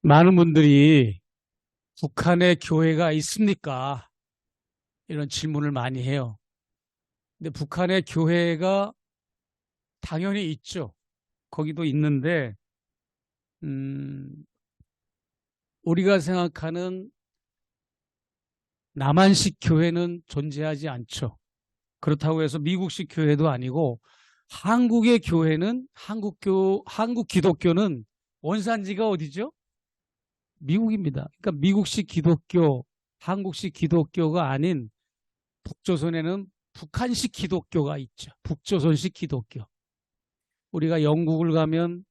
많은 분들이 북한에 교회가 있습니까? 이런 질문을 많이 해요. 근데 북한에 교회가 당연히 있죠. 거기도 있는데, 음, 우리가 생각하는 남한식 교회는 존재하지 않죠. 그렇다고 해서 미국식 교회도 아니고, 한국의 교회는, 한국 기독교는 원산지가 어디죠? 미국입니다. 그러니까 미국식 기독교, 한국식 기독교가 아닌 북조선에는 북한식 기독교가 있죠. 북조선식 기독교. 우리가 영국을 가면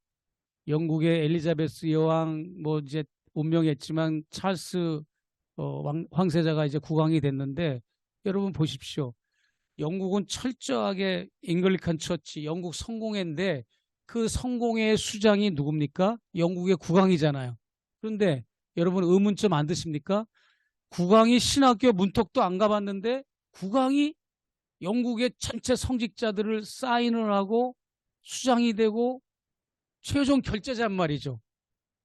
영국의 엘리자베스 여왕 뭐 이제 운명했지만 찰스 황세자가 이제 국왕이 됐는데 여러분 보십시오. 영국은 철저하게 잉글리칸 처치, 영국 성공회인데 그 성공회의 수장이 누굽니까? 영국의 국왕이잖아요. 그런데 여러분 의문점 안 드십니까? 국왕이 신학교 문턱도 안 가봤는데 국왕이 영국의 전체 성직자들을 사인을 하고 수장이 되고 최종 결제자란 말이죠.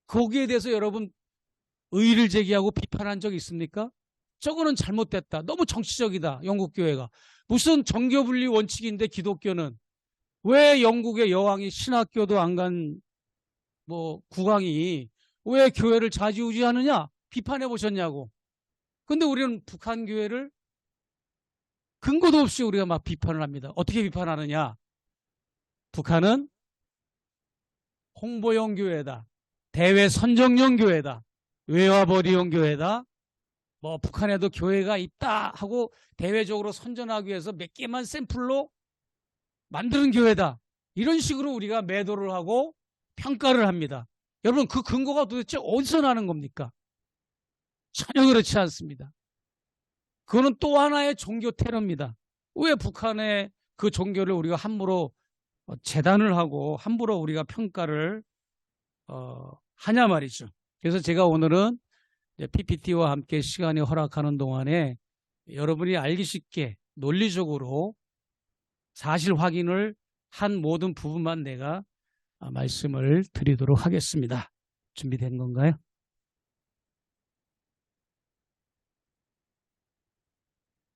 거기에 대해서 여러분 의의를 제기하고 비판한 적 있습니까? 저거는 잘못됐다. 너무 정치적이다. 영국 교회가. 무슨 정교분리 원칙인데 기독교는 왜 영국의 여왕이 신학교도 안 간 뭐 국왕이 왜 교회를 좌지우지하느냐? 비판해 보셨냐고. 근데 우리는 북한 교회를 근거도 없이 우리가 막 비판을 합니다. 어떻게 비판하느냐? 북한은 홍보용 교회다. 대외 선정용 교회다. 외화벌이용 교회다. 뭐 북한에도 교회가 있다 하고 대외적으로 선전하기 위해서 몇 개만 샘플로 만드는 교회다. 이런 식으로 우리가 매도를 하고 평가를 합니다. 여러분 그 근거가 도대체 어디서 나는 겁니까? 전혀 그렇지 않습니다. 그거는 또 하나의 종교 테러입니다. 왜 북한의 그 종교를 우리가 함부로 재단을 하고 함부로 우리가 평가를 하냐 말이죠. 그래서 제가 오늘은 PPT와 함께 시간이 허락하는 동안에 여러분이 알기 쉽게 논리적으로 사실 확인을 한 모든 부분만 내가 말씀을 드리도록 하겠습니다. 준비된 건가요?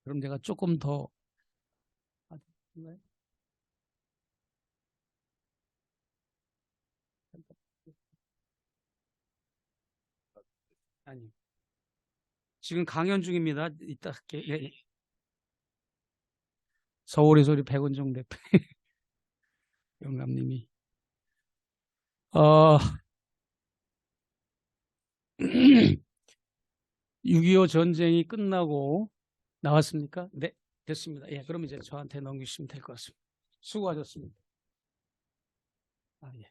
그럼 내가 조금 더 아니 지금 강연 중입니다. 이따 할게. 예, 예. 서울의 소리 백은종 대표 영감님이 6.25 전쟁이 끝나고 나왔습니까? 네, 됐습니다. 예, 그럼 이제 저한테 넘기시면 될 것 같습니다. 수고하셨습니다. 아, 예.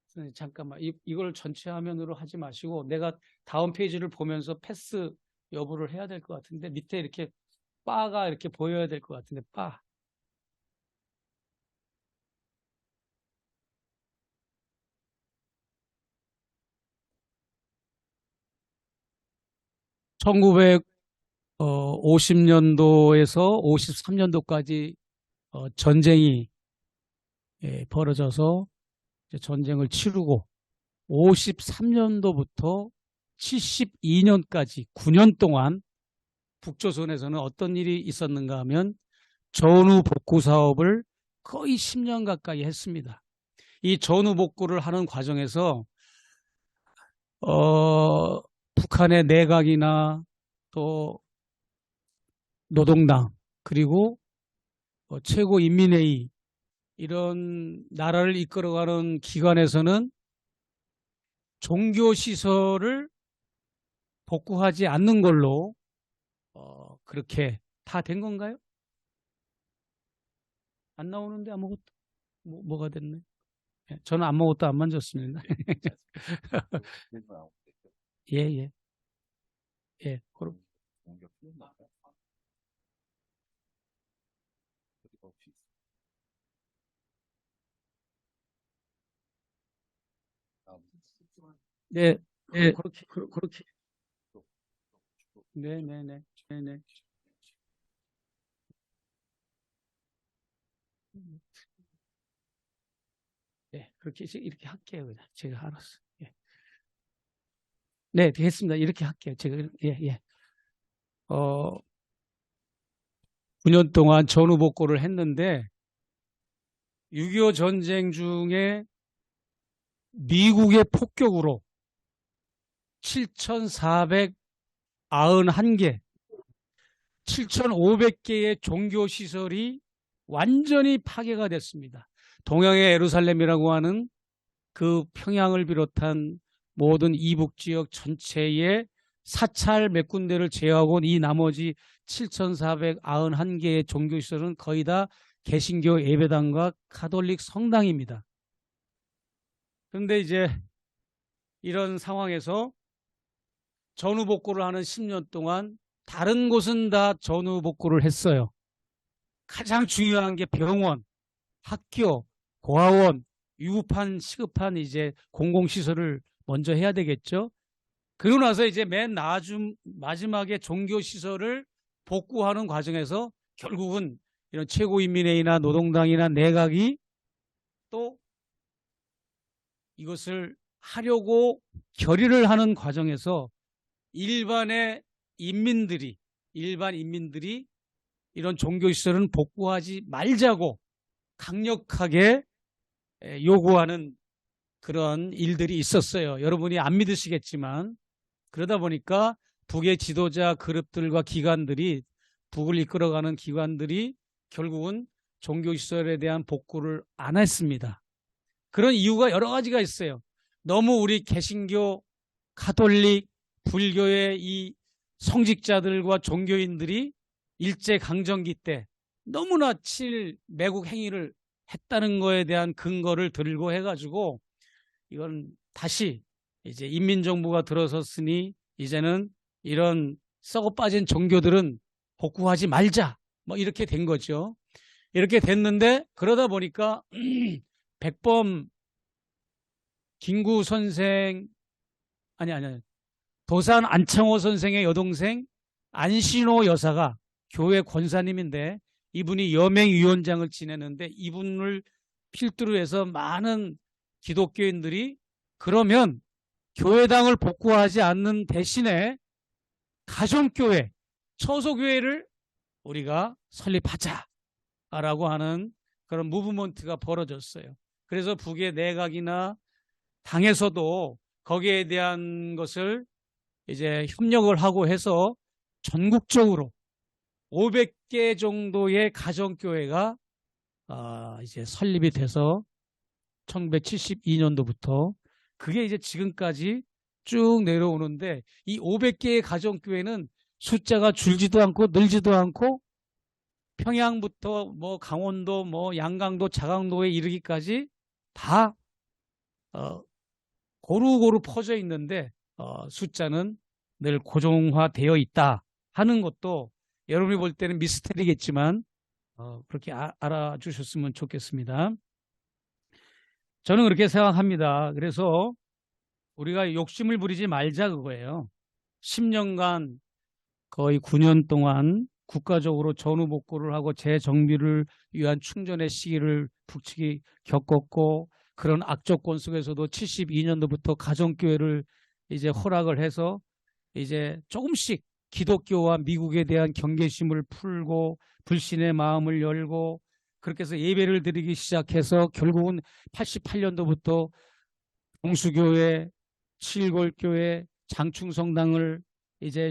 선생님, 잠깐만. 이걸 전체 화면으로 하지 마시고 내가 다음 페이지를 보면서 패스 여부를 해야 될 것 같은데 밑에 이렇게 바가 이렇게 보여야 될 것 같은데 바. 1950년도에서 53년도까지 전쟁이 벌어져서 전쟁을 치르고 53년도부터 72년까지 9년 동안 북조선에서는 어떤 일이 있었는가 하면 전후 복구 사업을 거의 10년 가까이 했습니다. 이 전후 복구를 하는 과정에서 북한의 내각이나 또 노동당 그리고 최고인민회의 이런 나라를 이끌어가는 기관에서는 종교시설을 복구하지 않는 걸로 그렇게 다 된 건가요? 안 나오는데 아무것도 뭐가 됐네. 예, 저는 아무것도 안 만졌습니다. 예, 예, 예. 네, 네, 그렇게, 네, 네, 네, 네, 네. 네, 그렇게 이렇게 할게요. 그냥 제가 알았어. 예. 네, 되겠습니다. 이렇게 할게요. 제가 예, 예. 9년 동안 전후복고를 했는데 6.25 전쟁 중에 미국의 폭격으로 7,491개, 7,500개의 종교시설이 완전히 파괴가 됐습니다. 동양의 예루살렘이라고 하는 그 평양을 비롯한 모든 이북 지역 전체의 사찰 몇 군데를 제외하고 이 나머지 7,491개의 종교시설은 거의 다 개신교 예배당과 가톨릭 성당입니다. 그런데 이제 이런 상황에서 전후복고를 하는 10년 동안 다른 곳은 다 전후복고를 했어요. 가장 중요한 게 병원, 학교, 고아원, 유급한, 시급한 이제 공공시설을 먼저 해야 되겠죠. 그러고 나서 이제 마지막에 종교시설을 복구하는 과정에서 결국은 이런 최고인민회의나 노동당이나 내각이 또 이것을 하려고 결의를 하는 과정에서 일반 인민들이 이런 종교시설은 복구하지 말자고 강력하게 요구하는 그런 일들이 있었어요. 여러분이 안 믿으시겠지만 그러다 보니까 북의 지도자 그룹들과 기관들이 북을 이끌어가는 기관들이 결국은 종교시설에 대한 복구를 안 했습니다. 그런 이유가 여러 가지가 있어요. 너무 우리 개신교, 가톨릭, 불교의 이 성직자들과 종교인들이 일제강점기 때 너무나 매국 행위를 했다는 거에 대한 근거를 들고 해가지고 이건 다시 이제 인민정부가 들어섰으니 이제는 이런 썩어 빠진 종교들은 복구하지 말자 뭐 이렇게 된 거죠. 이렇게 됐는데 그러다 보니까 백범 김구 선생 아니 도산 안창호 선생의 여동생 안신호 여사가 교회 권사님인데 이분이 여맹위원장을 지내는데 이분을 필두로 해서 많은 기독교인들이 그러면 교회당을 복구하지 않는 대신에 가정교회, 처소교회를 우리가 설립하자라고 하는 그런 무브먼트가 벌어졌어요. 그래서 북의 내각이나 당에서도 거기에 대한 것을 이제 협력을 하고 해서 전국적으로 500개 정도의 가정교회가 이제 설립이 돼서 1972년도부터 그게 이제 지금까지 쭉 내려오는데 이 500개의 가정교회는 숫자가 줄지도 않고 늘지도 않고 평양부터 뭐 강원도 뭐 양강도 자강도에 이르기까지 다 고루고루 퍼져 있는데 숫자는 늘 고정화되어 있다 하는 것도 여러분이 볼 때는 미스터리겠지만 그렇게 알아주셨으면 좋겠습니다. 저는 그렇게 생각합니다. 그래서 우리가 욕심을 부리지 말자 그거예요. 10년간 거의 9년 동안 국가적으로 전후복구를 하고 재정비를 위한 충전의 시기를 북측이 겪었고 그런 악조건 속에서도 72년도부터 가정교회를 이제 허락을 해서 이제 조금씩 기독교와 미국에 대한 경계심을 풀고 불신의 마음을 열고 그렇게 해서 예배를 드리기 시작해서 결국은 88년도부터 동수교회, 칠골교회, 장충성당을 이제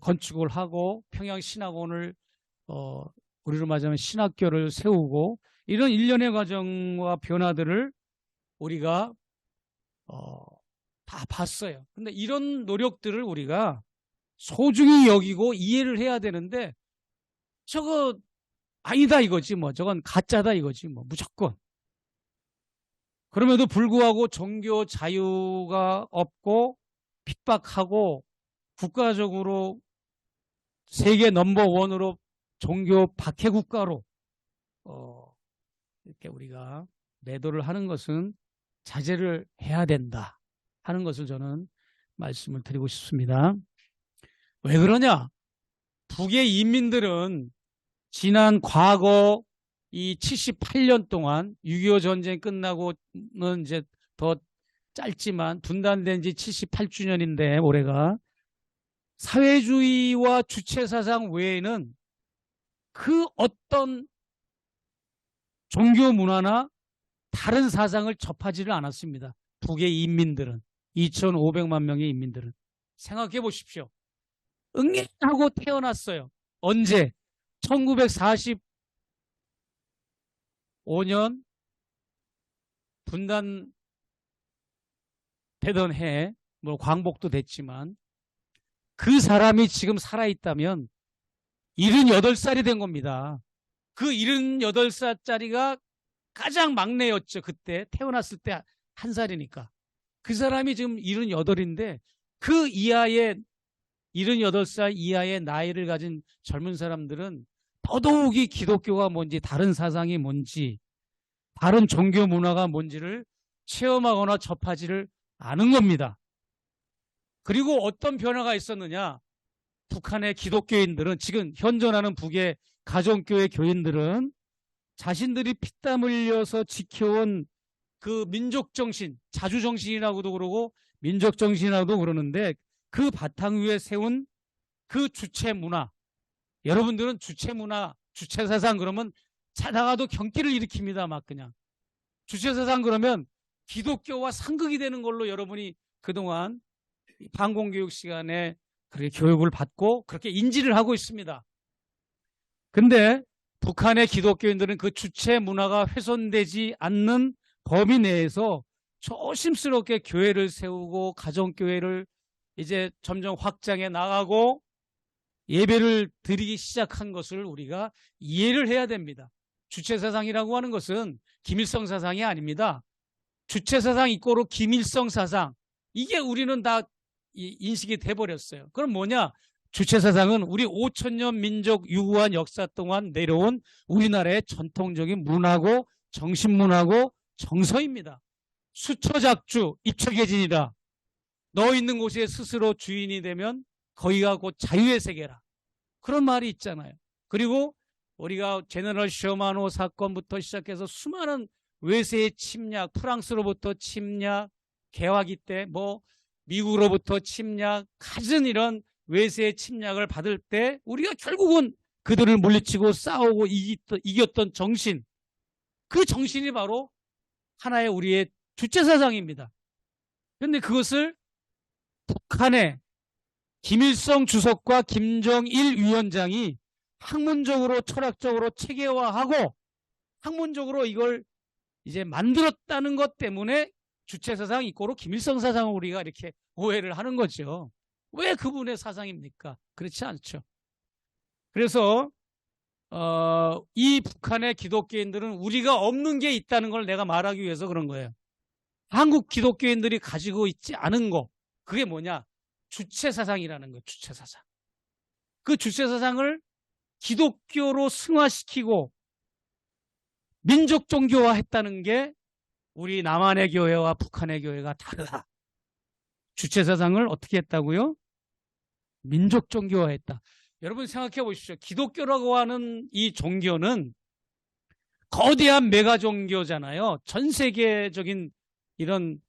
건축을 하고 평양신학원을 우리로 말하자면 신학교를 세우고 이런 일련의 과정과 변화들을 우리가 다 봤어요. 근데 이런 노력들을 우리가 소중히 여기고 이해를 해야 되는데 저거 아니다 이거지 뭐 저건 가짜다 이거지 뭐 무조건. 그럼에도 불구하고 종교 자유가 없고 핍박하고 국가적으로 세계 넘버원으로 종교 박해 국가로 이렇게 우리가 매도를 하는 것은 자제를 해야 된다 하는 것을 저는 말씀을 드리고 싶습니다. 왜 그러냐? 북의 인민들은 지난 과거 이 78년 동안 6.25 전쟁 끝나고는 이제 더 짧지만 분단된 지 78주년인데 올해가 사회주의와 주체사상 외에는 그 어떤 종교 문화나 다른 사상을 접하지를 않았습니다. 북의 인민들은 2,500만 명의 인민들은 생각해 보십시오. 응애하고 태어났어요. 언제? 1945년 분단되던 해, 뭐 광복도 됐지만 그 사람이 지금 살아있다면 78살이 된 겁니다. 그 78살짜리가 가장 막내였죠. 그때 태어났을 때 한 살이니까. 그 사람이 지금 78인데 그 이하의 78살 이하의 나이를 가진 젊은 사람들은 더더욱이 기독교가 뭔지 다른 사상이 뭔지 다른 종교 문화가 뭔지를 체험하거나 접하지를 않은 겁니다. 그리고 어떤 변화가 있었느냐? 북한의 기독교인들은 지금 현존하는 북의 가정교회 교인들은 자신들이 피땀 흘려서 지켜온 그 민족정신, 자주정신이라고도 그러고 민족정신이라고도 그러는데 그 바탕 위에 세운 그 주체문화, 여러분들은 주체문화, 주체사상 그러면 자다가도 경기를 일으킵니다. 막 그냥 주체사상 그러면 기독교와 상극이 되는 걸로 여러분이 그동안 반공교육 시간에 그렇게 교육을 받고 그렇게 인지를 하고 있습니다. 근데 북한의 기독교인들은 그 주체 문화가 훼손되지 않는 범위 내에서 조심스럽게 교회를 세우고 가정교회를 이제 점점 확장해 나가고 예배를 드리기 시작한 것을 우리가 이해를 해야 됩니다. 주체사상이라고 하는 것은 김일성 사상이 아닙니다. 주체사상 이꼬로 김일성 사상, 이게 우리는 다 인식이 돼버렸어요. 그럼 뭐냐? 주체사상은 우리 5,000년 민족 유구한 역사 동안 내려온 우리나라의 전통적인 문화고 정신문화고 정서입니다. 수처작주 입처계진이라. 너 있는 곳에 스스로 주인이 되면 거기가 곧 자유의 세계라. 그런 말이 있잖아요. 그리고 우리가 제너럴 셔마노 사건부터 시작해서 수많은 외세의 침략, 프랑스로부터 침략, 개화기 때 뭐 미국으로부터 침략, 갖은 이런 외세의 침략을 받을 때 우리가 결국은 그들을 물리치고 싸우고 이겼던 정신, 그 정신이 바로 하나의 우리의 주체사상입니다. 그런데 그것을 북한의 김일성 주석과 김정일 위원장이 학문적으로 철학적으로 체계화하고 학문적으로 이걸 이제 만들었다는 것 때문에 주체사상 이꼬로 김일성 사상을 우리가 이렇게 오해를 하는 거죠. 왜 그분의 사상입니까? 그렇지 않죠. 그래서 이 북한의 기독교인들은 우리가 없는 게 있다는 걸 내가 말하기 위해서 그런 거예요. 한국 기독교인들이 가지고 있지 않은 거, 그게 뭐냐? 주체사상이라는 거예요. 주체사상. 그 주체사상을 기독교로 승화시키고 민족 종교화했다는 게 우리 남한의 교회와 북한의 교회가 다르다. 주체사상을 어떻게 했다고요? 민족 종교화했다. 여러분 생각해 보십시오. 기독교라고 하는 이 종교는 거대한 메가 종교잖아요. 전 세계적인 이런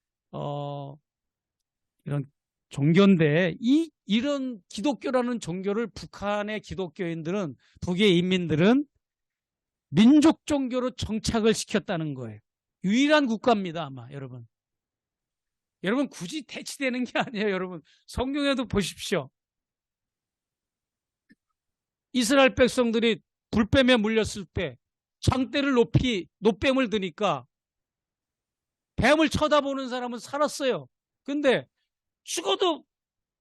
종교인데 이런 기독교라는 종교를 북한의 기독교인들은, 북의 인민들은 민족 종교로 정착을 시켰다는 거예요. 유일한 국가입니다, 아마 여러분. 여러분 굳이 대치되는 게 아니에요. 여러분 성경에도 보십시오. 이스라엘 백성들이 불뱀에 물렸을 때 장대를 높이 노뱀을 드니까 뱀을 쳐다보는 사람은 살았어요. 근데 죽어도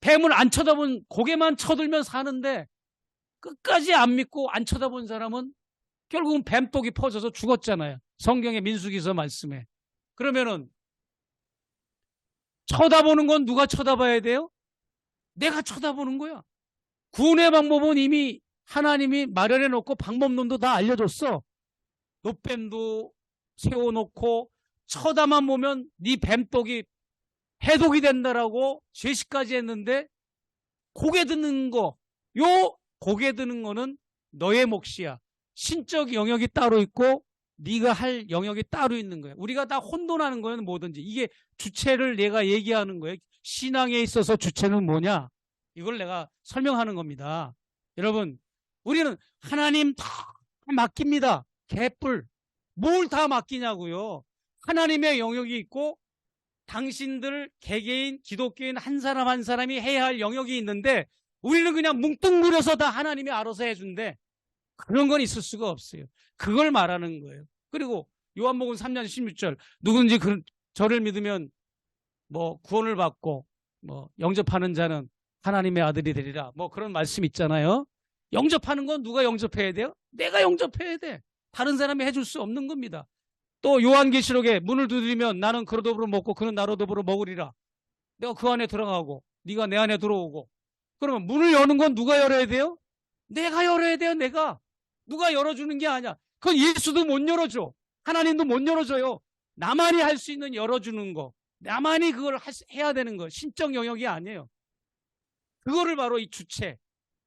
뱀을 안 쳐다본, 고개만 쳐들면 사는데 끝까지 안 믿고 안 쳐다본 사람은 결국은 뱀독이 퍼져서 죽었잖아요. 성경의 민수기서 말씀에. 그러면은 쳐다보는 건 누가 쳐다봐야 돼요? 내가 쳐다보는 거야. 구원의 방법은 이미 하나님이 마련해 놓고 방법론도 다 알려줬어. 노뱀도 세워놓고 쳐다만 보면 네 뱀독이 해독이 된다라고 제시까지 했는데, 고개 드는 거, 요 고개 드는 거는 너의 몫이야. 신적 영역이 따로 있고 네가 할 영역이 따로 있는 거예요. 우리가 다 혼돈하는 거예요. 뭐든지. 이게 주체를 내가 얘기하는 거예요. 신앙에 있어서 주체는 뭐냐? 이걸 내가 설명하는 겁니다. 여러분, 우리는 하나님 다 맡깁니다. 개뿔. 뭘 다 맡기냐고요. 하나님의 영역이 있고 당신들 개개인 기독교인 한 사람 한 사람이 해야 할 영역이 있는데 우리는 그냥 뭉뚱그려서 다 하나님이 알아서 해준대. 그런 건 있을 수가 없어요. 그걸 말하는 거예요. 그리고 요한복음 3장 16절 누구든지 저를 믿으면 뭐 구원을 받고 뭐 영접하는 자는 하나님의 아들이 되리라. 뭐 그런 말씀 있잖아요. 영접하는 건 누가 영접해야 돼요? 내가 영접해야 돼. 다른 사람이 해줄 수 없는 겁니다. 또 요한계시록에 문을 두드리면 나는 그로 더불어 먹고 그는 나로 더불어 먹으리라. 내가 그 안에 들어가고 네가 내 안에 들어오고. 그러면 문을 여는 건 누가 열어야 돼요? 내가 열어야 돼요. 내가. 누가 열어주는 게 아니야. 그건 예수도 못 열어줘. 하나님도 못 열어줘요. 나만이 할 수 있는 열어주는 거. 나만이 그걸 해야 되는 거. 신적 영역이 아니에요. 그거를 바로 이 주체,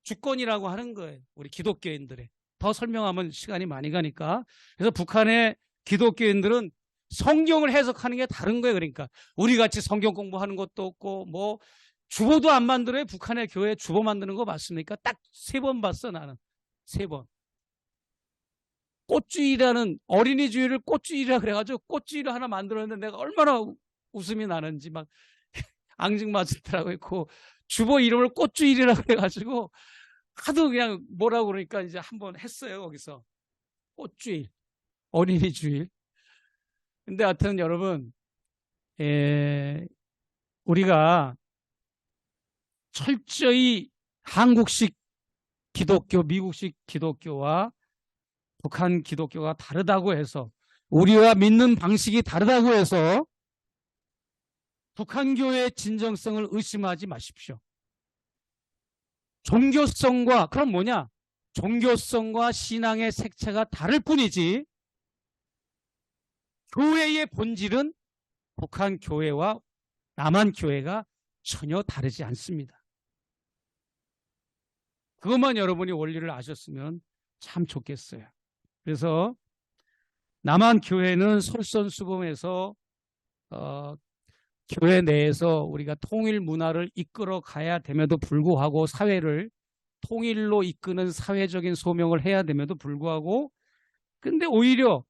주권이라고 하는 거예요. 우리 기독교인들의. 더 설명하면 시간이 많이 가니까. 그래서 북한의 기독교인들은 성경을 해석하는 게 다른 거예요. 그러니까 우리같이 성경 공부하는 것도 없고 뭐 주보도 안 만들어요. 북한의 교회 주보 만드는 거 맞습니까? 딱 3번 봤어. 나는 3번. 꽃주의라는 어린이주의를 꽃주의라 그래가지고 꽃주의를 하나 만들었는데 내가 얼마나 웃음이 나는지 막 앙증맞았더라고요. 했고 주보 이름을 꽃주의라 그래가지고 하도 그냥 뭐라고 그러니까 이제 한번 했어요. 거기서 꽃주의, 어린이주의. 근데 하여튼 여러분, 우리가 철저히 한국식 기독교, 미국식 기독교와 북한 기독교가 다르다고 해서 우리와 믿는 방식이 다르다고 해서 북한 교회의 진정성을 의심하지 마십시오. 종교성과 그럼 뭐냐? 종교성과 신앙의 색채가 다를 뿐이지 교회의 본질은 북한 교회와 남한 교회가 전혀 다르지 않습니다. 그것만 여러분이 원리를 아셨으면 참 좋겠어요. 그래서 남한 교회는 솔선수범해서 교회 내에서 우리가 통일 문화를 이끌어 가야 됨에도 불구하고 사회를 통일로 이끄는 사회적인 소명을 해야 됨에도 불구하고 근데 오히려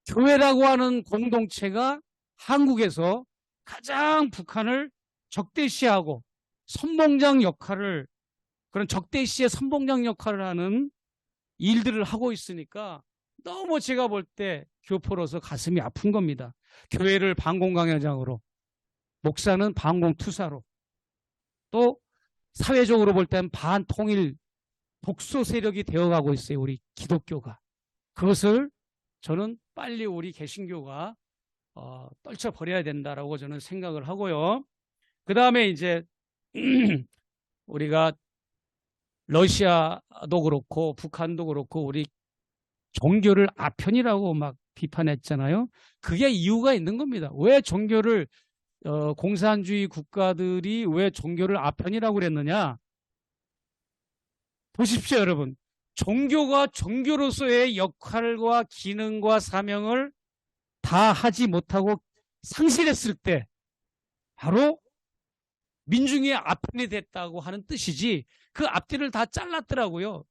교회라고 하는 공동체가 한국에서 가장 북한을 적대시하고 선봉장 역할을 그런 적대시의 선봉장 역할을 하는 일들을 하고 있으니까 너무 제가 볼 때 교포로서 가슴이 아픈 겁니다. 교회를 반공강연장으로 목사는 반공투사로 또 사회적으로 볼 때는 반통일 독소 세력이 되어가고 있어요. 우리 기독교가. 그것을 저는 빨리 우리 개신교가 떨쳐버려야 된다라고 저는 생각을 하고요. 그 다음에 이제 우리가 러시아도 그렇고 북한도 그렇고 우리 종교를 아편이라고 막 비판했잖아요. 그게 이유가 있는 겁니다. 왜 종교를 공산주의 국가들이 왜 종교를 아편이라고 그랬느냐? 보십시오, 여러분. 종교가 종교로서의 역할과 기능과 사명을 다 하지 못하고 상실했을 때 바로 민중의 아편이 됐다고 하는 뜻이지 그 앞뒤를 다 잘랐더라고요.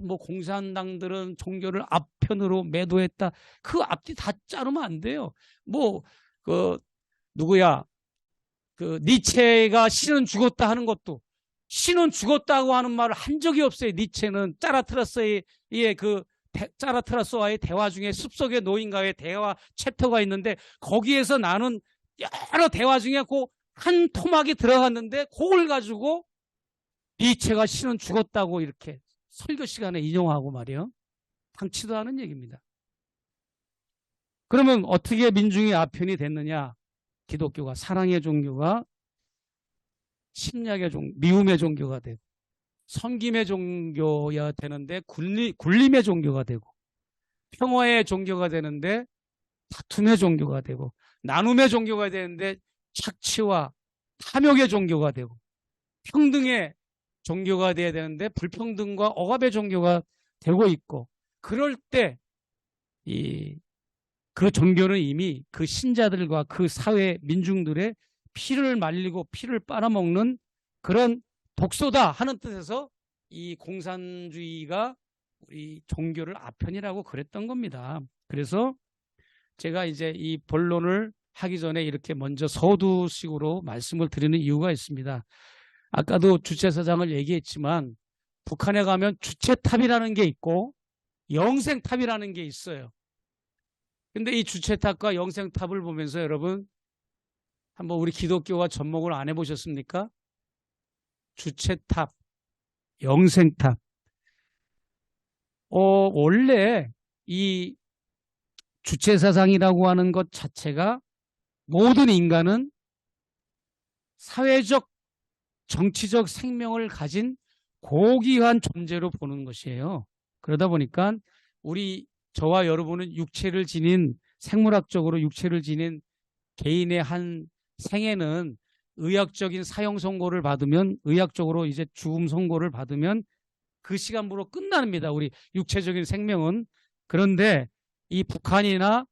뭐 공산당들은 종교를 아편으로 매도했다. 그 앞뒤 다 자르면 안 돼요. 뭐 누구야? 니체가 신은 죽었다 하는 것도 신은 죽었다고 하는 말을 한 적이 없어요. 니체는 짜라트라스와의 대화 중에 숲속의 노인과의 대화 챕터가 있는데 거기에서 나는 여러 대화 중에 한 토막이 들어갔는데 그걸 가지고 니체가 신은 죽었다고 이렇게 설교 시간에 인용하고 말이에요. 당치도 않은 얘기입니다. 그러면 어떻게 민중의 아편이 됐느냐? 기독교가 사랑의 종교가 침략의 미움의 종교가 되고 섬김의 종교야 되는데 굴림의 종교가 되고 평화의 종교가 되는데 다툼의 종교가 되고 나눔의 종교가 되는데 착취와 탐욕의 종교가 되고 평등의 종교가 돼야 되는데 불평등과 억압의 종교가 되고 있고 그럴 때 그 종교는 이미 그 신자들과 그 사회 민중들의 피를 말리고 피를 빨아먹는 그런 독소다 하는 뜻에서 이 공산주의가 우리 종교를 아편이라고 그랬던 겁니다. 그래서 제가 이제 이 본론을 하기 전에 이렇게 먼저 서두식으로 말씀을 드리는 이유가 있습니다. 아까도 주체사상을 얘기했지만 북한에 가면 주체탑이라는 게 있고 영생탑이라는 게 있어요. 근데 이 주체탑과 영생탑을 보면서 여러분 한번 우리 기독교가 접목을 안 해보셨습니까? 주체탑, 영생탑. 원래 이 주체사상이라고 하는 것 자체가 모든 인간은 사회적, 정치적 생명을 가진 고귀한 존재로 보는 것이에요. 그러다 보니까 저와 여러분은 육체를 지닌, 생물학적으로 육체를 지닌 개인의 한 생애는 의학적인 사형 선고를 받으면, 의학적으로 이제 죽음 선고를 받으면 그 시간부로 끝납니다. 우리 육체적인 생명은. 그런데 이 북한이나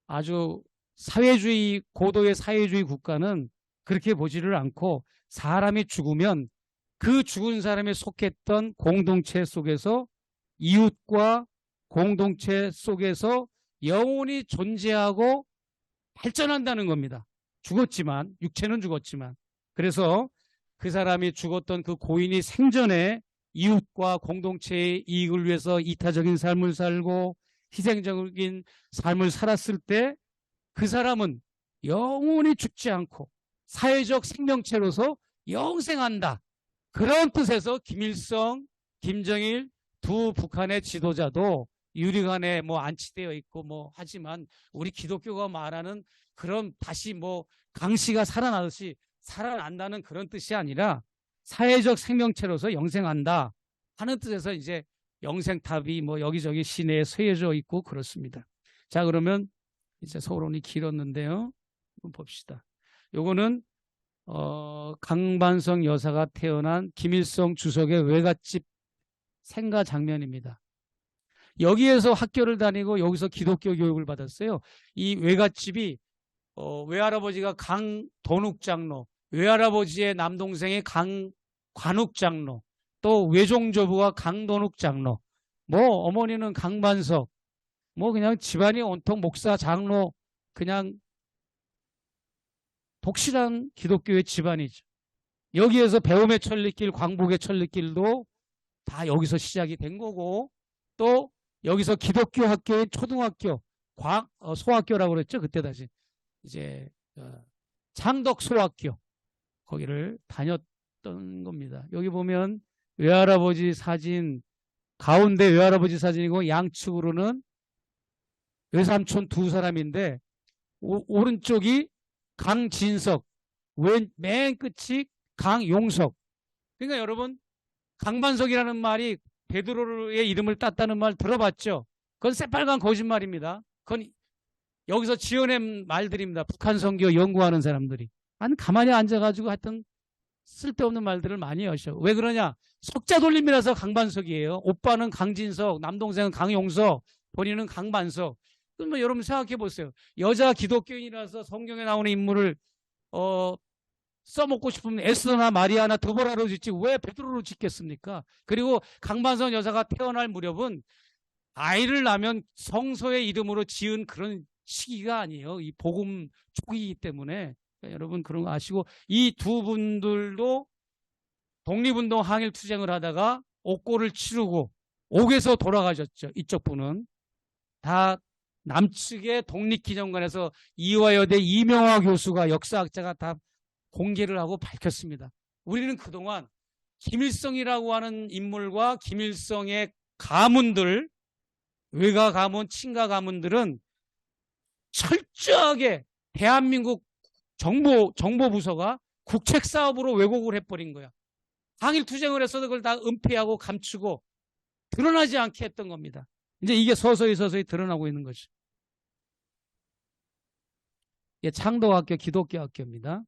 아주 사회주의, 고도의 사회주의 국가는 그렇게 보지를 않고 사람이 죽으면 그 죽은 사람이 속했던 공동체 속에서, 이웃과 공동체 속에서 영원히 존재하고 발전한다는 겁니다. 죽었지만, 육체는 죽었지만. 그래서 그 사람이 죽었던 그 고인이 생전에 이웃과 공동체의 이익을 위해서 이타적인 삶을 살고 희생적인 삶을 살았을 때 그 사람은 영원히 죽지 않고 사회적 생명체로서 영생한다. 그런 뜻에서 김일성, 김정일 두 북한의 지도자도 유리관에 안치되어 있고 하지만 우리 기독교가 말하는 그런 다시 강씨가 살아나듯이 살아난다는 그런 뜻이 아니라 사회적 생명체로서 영생한다 하는 뜻에서 이제 영생탑이 여기저기 시내에 세워져 있고 그렇습니다. 자, 그러면 이제 서론이 길었는데요. 한번 봅시다. 요거는 강반성 여사가 태어난 김일성 주석의 외갓집 생가 장면입니다. 여기에서 학교를 다니고 여기서 기독교 교육을 받았어요. 이 외갓집이 외할아버지가 강돈욱장로, 외할아버지의 남동생이 강관욱장로, 또 외종조부가 강돈욱장로, 어머니는 강반석, 그냥 집안이 온통 목사, 장로, 그냥 독실한 기독교의 집안이죠. 여기에서 배움의 천리길, 광복의 천리길도 다 여기서 시작이 된 거고, 또 여기서 기독교 학교인 초등학교, 소학교라고 그랬죠. 그때 다시 이제 창덕소학교, 거기를 다녔던 겁니다. 여기 보면 외할아버지 사진, 가운데 외할아버지 사진이고 양측으로는 외삼촌 두 사람인데 오른쪽이 강진석, 맨 끝이 강용석. 그러니까 여러분, 강반석이라는 말이 베드로의 이름을 땄다는 말 들어봤죠? 그건 새빨간 거짓말입니다. 그건 여기서 지어낸 말들입니다. 북한 선교 연구하는 사람들이. 아니, 가만히 앉아가지고 하여튼 쓸데없는 말들을 많이 하셔. 왜 그러냐? 석자 돌림이라서 강반석이에요. 오빠는 강진석, 남동생은 강용석, 본인은 강반석. 그럼 여러분 생각해 보세요. 여자 기독교인이라서 성경에 나오는 인물을 써먹고 싶으면 에스더나 마리아나 드보라로 짓지 왜 베드로로 짓겠습니까? 그리고 강반석 여사가 태어날 무렵은 아이를 낳으면 성소의 이름으로 지은 그런 시기가 아니에요. 이 복음 초기이기 때문에. 그러니까 여러분 그런 거 아시고, 이 두 분들도 독립운동 항일 투쟁을 하다가 옥고를 치르고 옥에서 돌아가셨죠. 이쪽 분은 다 남측의 독립기념관에서 이화여대 이명화 교수가, 역사학자가 다 공개를 하고 밝혔습니다. 우리는 그동안 김일성이라고 하는 인물과 김일성의 가문들, 외가 가문, 친가 가문들은 철저하게 대한민국 정보부서가 국책사업으로 왜곡을 해버린 거야. 항일투쟁을 했어도 그걸 다 은폐하고 감추고 드러나지 않게 했던 겁니다. 이제 이게 서서히 드러나고 있는 거죠. 이게 창덕학교, 기독교 학교입니다.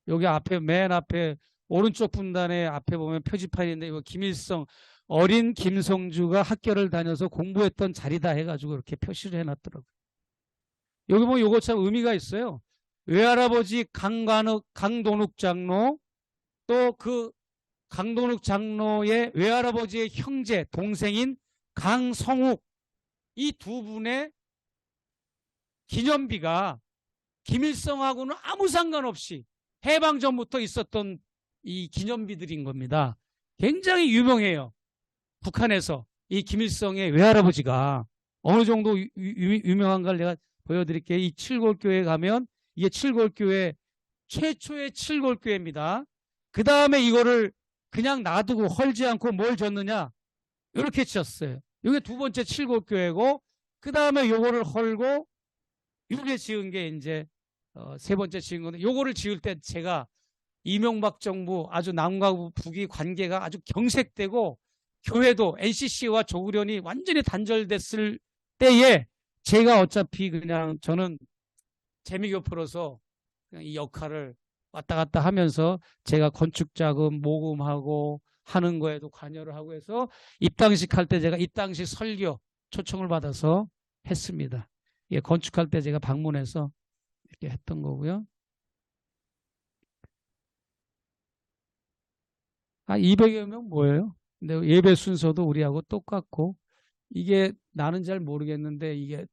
여기 앞에, 맨 앞에 오른쪽 분단에 앞에 보면 표지판인데, 이거 김일성 어린 김성주가 학교를 다녀서 공부했던 자리다 해가지고 이렇게 표시를 해놨더라고요. 여기 보면 요거 참 의미가 있어요. 외할아버지 강돈욱 장로, 또 그 강돈욱 장로의 외할아버지의 형제, 동생인 강성욱, 이 두 분의 기념비가 김일성하고는 아무 상관없이 해방 전부터 있었던 이 기념비들인 겁니다. 굉장히 유명해요. 북한에서 이 김일성의 외할아버지가 어느 정도 유명한가를 내가 보여드릴게요. 이 칠골교회 가면 이게 칠골교회 최초의 칠골교회입니다. 그 다음에 이거를 그냥 놔두고 헐지 않고 뭘 졌느냐, 이렇게 지었어요. 이게 두 번째 칠골교회고, 그 다음에 요거를 헐고 이렇게 지은 게 이제 세 번째 지은 건데, 요거를 지을 때 제가 이명박 정부 아주 남과 북이 관계가 아주 경색되고 교회도 NCC와 조국련이 완전히 단절됐을 때에 제가 어차피 그냥 저는 재미교포로서 그냥 이 역할을 왔다 갔다 하면서 제가 건축자금 모금하고 하는 거에도 관여를 하고 해서 입당식 할 때 제가 입당식 설교 초청을 받아서 했습니다. 예, 건축할 때 제가 방문해서 이렇게 했던 거고요. 200여 명 뭐예요? 근데 예배 순서도 우리하고 똑같고, 이게 나는 잘 모르겠는데 이게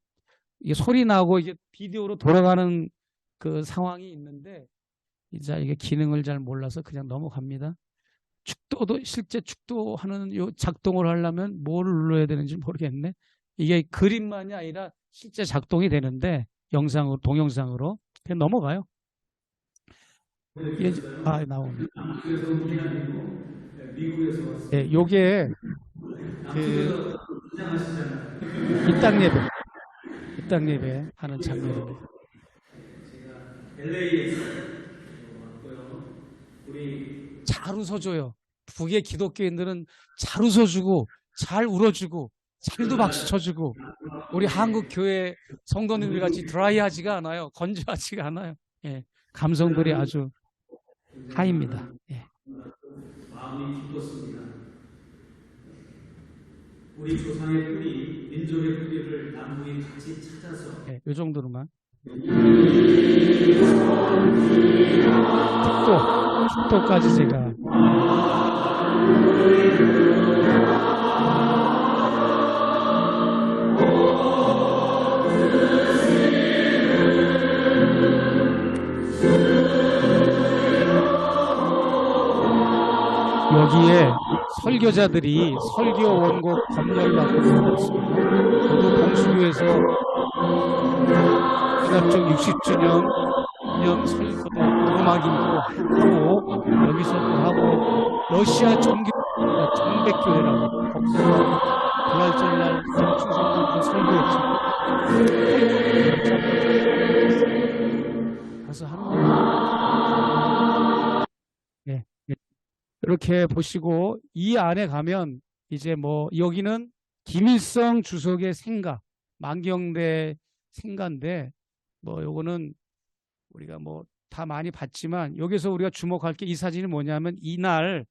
소리 나고 이게 비디오로 돌아가는 그 상황이 있는데 이제 이게 기능을 잘 몰라서 그냥 넘어갑니다. 축도도 실제 축도하는 요 작동을 하려면 뭘 눌러야 되는지 모르겠네. 이게 그림만이 아니라 실제 작동이 되는데 영상으로, 동영상으로 그냥 넘어가요. 나옵니다. 네, 요게 그 입당 예배 하는 장면입니다. 잘 웃어줘요. 북의 기독교인들은 잘 웃어주고 잘 울어주고 잘도 박수 쳐주고, 우리 한국 교회 성도님들 같이 드라이하지가 않아요. 건조하지가 않아요. 예, 감성들이 아주 하입니다. 예. 마음이 기뻤습니다. 우리 조상의 뿌리, 민족의 뿌리를 남북이 같이 찾아서. 예, 요 정도로만. 축도까지 제가. 여기에 설교자들이 설교 원곡 검열을 받고 있습니다. 저도 동수교에서 기납적 60주년 설교도 음악인도 하고, 여기서도 하고, 러시아 정백교회라고 거기서 부활절날 충성도 설교했죠. 가서 하는 거예요. 네. 이렇게 보시고 이 안에 가면 이제 뭐 여기는 김일성 주석의 생가, 만경대 생가인데 뭐 요거는 우리가 뭐 다 많이 봤지만 여기서 우리가 주목할 게 이 사진이 뭐냐면 이날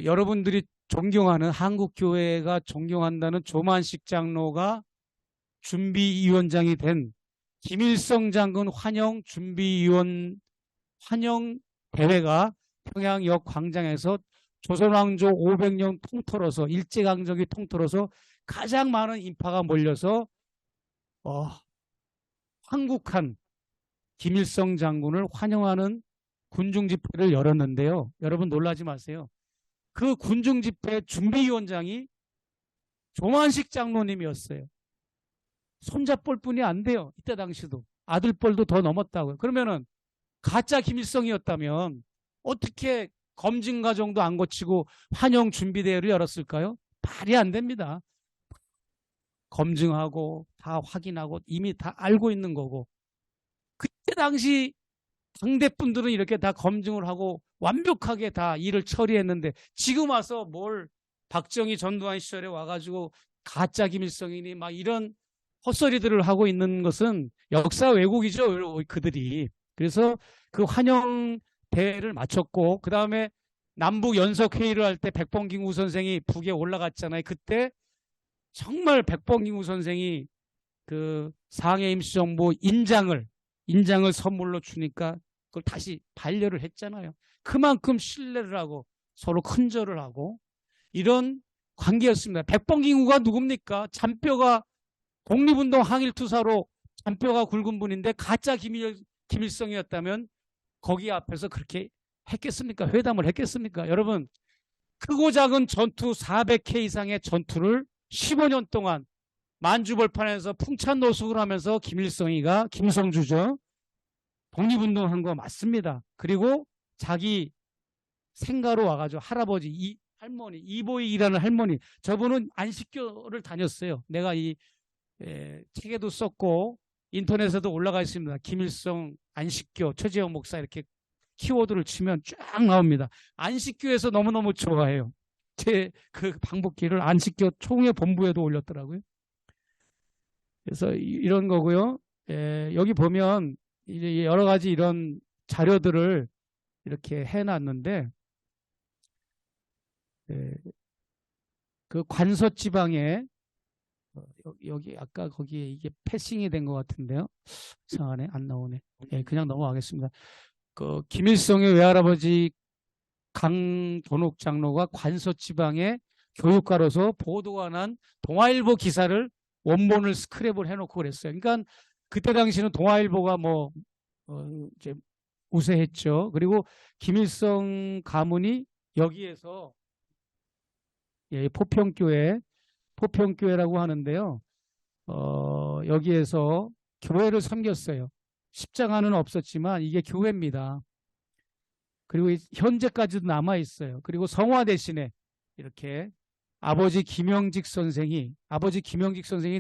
여러분들이 존경하는 한국교회가 존경한다는 조만식 장로가 준비위원장이 된 김일성 장군 환영 준비위원 환영 대회가 평양역 광장에서 조선왕조 500년 통틀어서, 일제강점기 통틀어서 가장 많은 인파가 몰려서 황국한 김일성 장군을 환영하는 군중집회를 열었는데요. 여러분 놀라지 마세요. 그 군중집회 준비위원장이 조만식 장로님이었어요. 손자뻘 뿐이 안 돼요. 이때 당시도. 아들뻘도 더 넘었다고요. 그러면은 가짜 김일성이었다면 어떻게 검증 과정도 안 거치고 환영 준비대회를 열었을까요? 말이 안 됩니다. 검증하고 다 확인하고 이미 다 알고 있는 거고, 그때 당시 당대분들은 이렇게 다 검증을 하고 완벽하게 다 일을 처리했는데, 지금 와서 뭘 박정희 전두환 시절에 와가지고 가짜 김일성이니 막 이런 헛소리들을 하고 있는 것은 역사 왜곡이죠, 그들이. 그래서 그 환영 대회를 마쳤고, 그 다음에 남북 연석회의를 할 때 백범기구 선생이 북에 올라갔잖아요. 그때 정말 백범기구 선생이 그 상해 임시정부 인장을 선물로 주니까 그걸 다시 반려를 했잖아요. 그만큼 신뢰를 하고 서로 큰절을 하고 이런 관계였습니다. 백범기구가 누굽니까? 잔뼈가 독립운동 항일투사로 잔뼈가 굵은 분인데 가짜 김일성이었다면 거기 앞에서 그렇게 했겠습니까? 회담을 했겠습니까? 여러분, 크고 작은 전투 400회 이상의 전투를 15년 동안 만주벌판에서 풍찬노숙을 하면서 김일성이가 김성주죠. 독립운동한 거 맞습니다. 그리고 자기 생가로 와가지고 할아버지 할머니 이보익이라는 할머니 저분은 안식교를 다녔어요. 내가 이 책에도 썼고 인터넷에도 올라가 있습니다. 김일성 안식교 최재형 목사 이렇게 키워드를 치면 쫙 나옵니다. 안식교에서 너무너무 좋아해요. 제 그 방북기를 안식교 총회 본부에도 올렸더라고요. 그래서 이런 거고요. 여기 보면 이제 여러 가지 이런 자료들을 이렇게 해놨는데 그 관서지방에 여기 아까 거기에 이게 패싱이 된 것 같은데요. 이상하네. 안 나오네. 그냥 넘어가겠습니다. 그 김일성의 외할아버지 강돈옥 장로가 관서지방에 교육가로서 보도가 난 동아일보 기사를 원본을 스크랩을 해놓고 그랬어요. 그러니까 그때 당시는 동아일보가 이제 우세했죠. 그리고 김일성 가문이 여기에서 포평교회라고 하는데요. 여기에서 교회를 섬겼어요. 십자가는 없었지만 이게 교회입니다. 그리고 현재까지도 남아 있어요. 그리고 성화 대신에 이렇게 아버지 김영직 선생이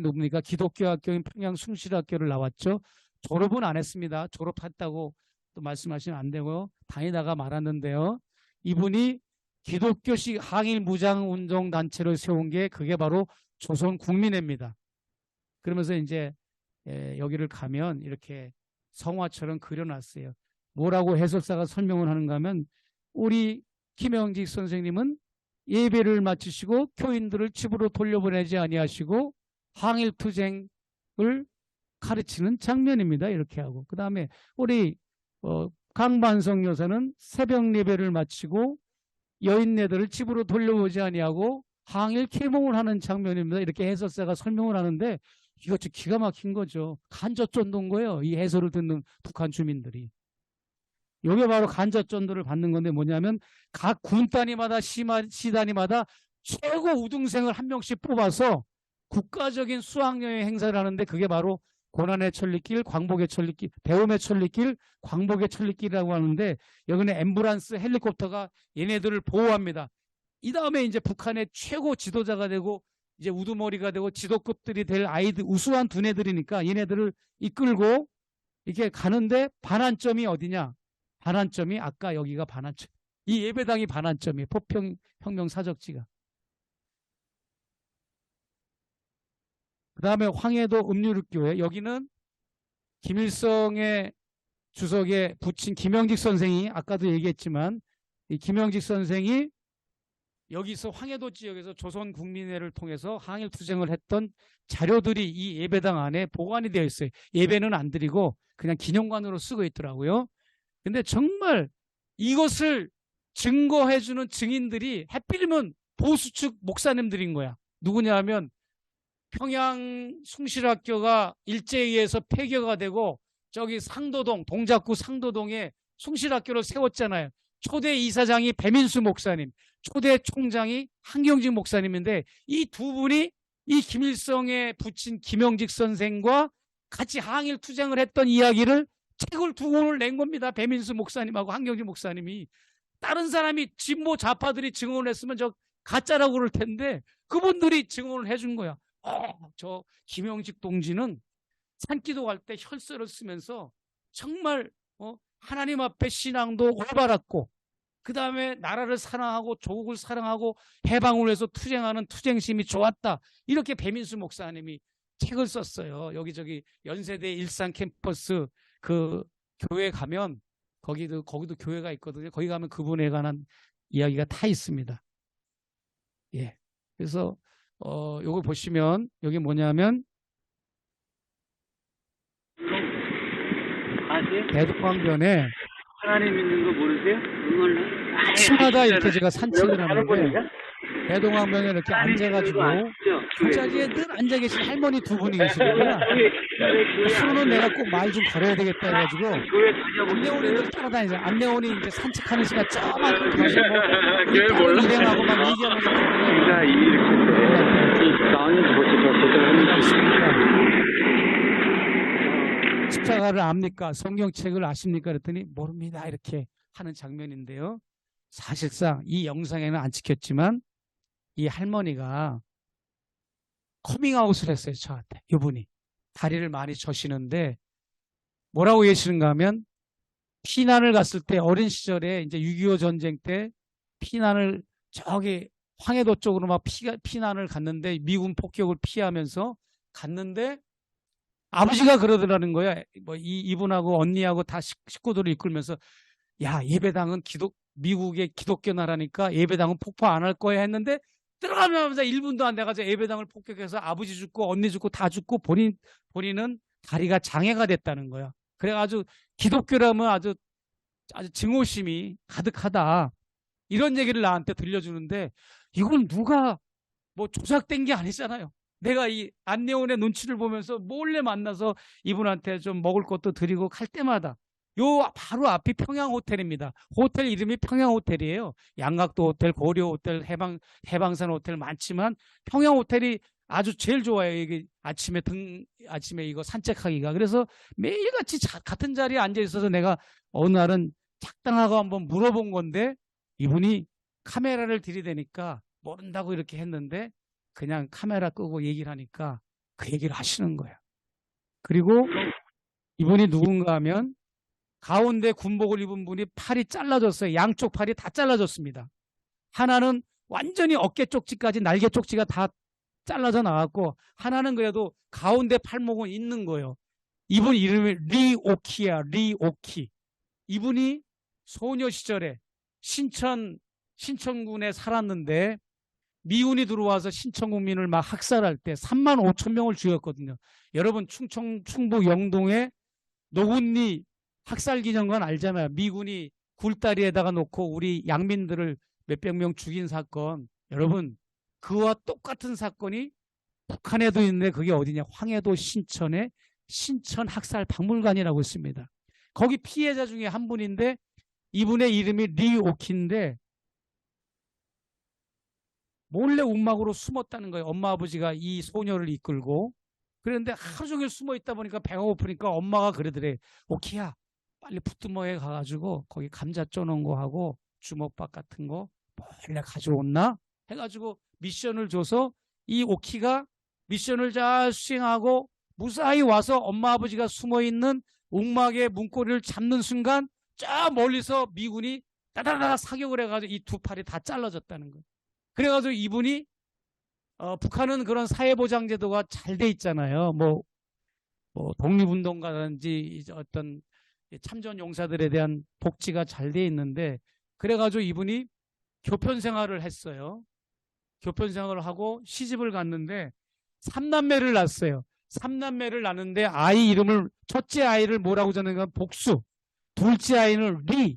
누굽니까? 기독교 학교인 평양 숭실학교를 나왔죠. 졸업은 안 했습니다. 졸업했다고 또 말씀하시면 안 되고요. 다니다가 말았는데요. 이분이 기독교식 항일 무장운동 단체를 세운 게 그게 바로 조선국민회입니다. 그러면서 이제 여기를 가면 이렇게 성화처럼 그려놨어요. 뭐라고 해설사가 설명을 하는가 하면 우리 김영직 선생님은 예배를 마치시고 교인들을 집으로 돌려보내지 아니하시고 항일투쟁을 가르치는 장면입니다. 이렇게 하고 그 다음에 우리 강반성 여사는 새벽 예배를 마치고 여인네들을 집으로 돌려오지 아니하고 항일 계몽을 하는 장면입니다. 이렇게 해설사가 설명을 하는데 이거 좀 기가 막힌 거죠. 간접전도인 거예요. 이 해설을 듣는 북한 주민들이. 이게 바로 간접전도를 받는 건데 뭐냐면 각 군 단위마다 시 단위마다 최고 우등생을 한 명씩 뽑아서 국가적인 수학여행 행사를 하는데 그게 바로 고난의 천리길, 광복의 천리길, 배움의 천리길, 광복의 천리길이라고 하는데 여기는 앰뷸런스 헬리콥터가 얘네들을 보호합니다. 이 다음에 이제 북한의 최고 지도자가 되고 이제 우두머리가 되고 지도급들이 될 아이들, 우수한 두뇌들이니까 얘네들을 이끌고 이렇게 가는데 반환점이 어디냐? 반환점이 아까 여기가 반환점. 이 예배당이 반환점이에요. 포평혁명 사적지가. 그 다음에 황해도 음유륵교회. 여기는 김일성의 주석에 붙인 김영직 선생이 아까도 얘기했지만 이 김영직 선생이 여기서 황해도 지역에서 조선국민회를 통해서 항일투쟁을 했던 자료들이 이 예배당 안에 보관이 되어 있어요. 예배는 안 드리고 그냥 기념관으로 쓰고 있더라고요. 근데 정말 이것을 증거해주는 증인들이 하필이면 보수측 목사님들인 거야. 누구냐 하면 평양 숭실학교가 일제에 의해서 폐교가 되고 저기 상도동, 동작구 상도동에 숭실학교를 세웠잖아요. 초대 이사장이 배민수 목사님, 초대 총장이 한경직 목사님인데 이 두 분이 이 김일성에 붙인 김영직 선생과 같이 항일 투쟁을 했던 이야기를 책을 두 권을 낸 겁니다. 배민수 목사님하고 한경직 목사님이. 다른 사람이 진보 좌파들이 증언을 했으면 저 가짜라고 그럴 텐데 그분들이 증언을 해준 거야. 저 김영직 동지는 산기도 갈 때 혈서를 쓰면서 정말 하나님 앞에 신앙도 올바랐고 그 다음에 나라를 사랑하고 조국을 사랑하고 해방을 위해서 투쟁하는 투쟁심이 좋았다. 이렇게 배민수 목사님이 책을 썼어요. 여기저기 연세대 일산 캠퍼스 그 교회 가면 거기도 교회가 있거든요. 거기 가면 그분에 관한 이야기가 다 있습니다. 예. 그래서 요거 보시면 여기 뭐냐면 아세요? 대동강변에 하나님 있는 거 모르세요? 응원을 아침마다 이렇게 제가 산책을 하는데 대동강변에 이렇게 앉아가지고 그 자리에 늘 앉아 계신 할머니 두 분이 계시거든요. 앞으로는 내가 꼭 말 좀 걸어야 되겠다 해가지고 교회 다녀보세요. 안내원이들 따라다니죠. 안내원이 이제 산책하는 시간 저만큼 가서 뭐 교회 몰라? 일행하고 막 얘기하는 거 우리가 이렇게 나은지 보시고 십자가를 압니까? 성경책을 아십니까? 그랬더니 모릅니다. 이렇게 하는 장면인데요. 사실상 이 영상에는 안 찍혔지만 이 할머니가 커밍아웃을 했어요. 저한테. 이분이. 다리를 많이 저시는데 뭐라고 계시는가 하면 피난을 갔을 때 어린 시절에 이제 6.25 전쟁 때 피난을 저기 황해도 쪽으로 막 피난을 갔는데 미군 폭격을 피하면서 갔는데 아버지가 그러더라는 거야. 뭐 이분하고 언니하고 다 식구들을 이끌면서 야, 예배당은 미국의 기독교 나라니까 예배당은 폭파 안 할 거야 했는데 들어가면서 1분도 안 돼가지고 예배당을 폭격해서 아버지 죽고 언니 죽고 다 죽고 본인은 다리가 장애가 됐다는 거야. 그래가지고 기독교라면 아주 증오심이 가득하다. 이런 얘기를 나한테 들려주는데 이건 누가 뭐 조작된 게 아니잖아요. 내가 이 안내원의 눈치를 보면서 몰래 만나서 이분한테 좀 먹을 것도 드리고 갈 때마다 요 바로 앞이 평양호텔입니다. 호텔 이름이 평양호텔이에요. 양각도 호텔, 고려 호텔, 해방산 호텔 많지만 평양호텔이 아주 제일 좋아요. 이게 아침에 이거 산책하기가. 그래서 매일같이 같은 자리에 앉아 있어서 내가 어느 날은 작당하고 한번 물어본 건데 이분이 카메라를 들이대니까 모른다고 이렇게 했는데 그냥 카메라 끄고 얘기를 하니까 그 얘기를 하시는 거예요. 그리고 이분이 누군가 하면 가운데 군복을 입은 분이 팔이 잘라졌어요. 양쪽 팔이 다 잘라졌습니다. 하나는 완전히 어깨 쪽지까지 날개 쪽지가 다 잘라져 나왔고 하나는 그래도 가운데 팔목은 있는 거예요. 이분 이름이 리오키야. 리오키. 이분이 소녀 시절에 신천군에 살았는데 미군이 들어와서 신천국민을 막 학살할 때 3만 5천 명을 죽였거든요. 여러분 충북 영동에 노군리 학살기념관 알잖아요. 미군이 굴다리에다가 놓고 우리 양민들을 몇백 명 죽인 사건. 여러분 그와 똑같은 사건이 북한에도 있는데 그게 어디냐. 황해도 신천에 신천 학살 박물관이라고 있습니다. 거기 피해자 중에 한 분인데 이분의 이름이 리오키인데 몰래 움막으로 숨었다는 거예요. 엄마 아버지가 이 소녀를 이끌고. 그런데 하루 종일 숨어 있다 보니까 배가 고프니까 엄마가 그러더래. 오키야 빨리 부뚜머에 가가지고 거기 감자 쪄놓은 거 하고 주먹밥 같은 거 몰래 가져온나 해가지고 미션을 줘서 이 오키가 미션을 잘 수행하고 무사히 와서 엄마 아버지가 숨어있는 옥막의 문고리를 잡는 순간 저 멀리서 미군이 따다다다 사격을 해가지고 이 두 팔이 다 잘라졌다는 거예요. 그래가지고 이분이 북한은 그런 사회보장제도가 잘 돼 있잖아요. 뭐 독립운동가든지 어떤 참전용사들에 대한 복지가 잘 돼 있는데 그래가지고 이분이 교편 생활을 했어요. 교편 생활을 하고 시집을 갔는데 3남매를 낳았어요. 3남매를 낳는데 아이 이름을 첫째 아이를 뭐라고 적는가 복수, 둘째 아이는 리,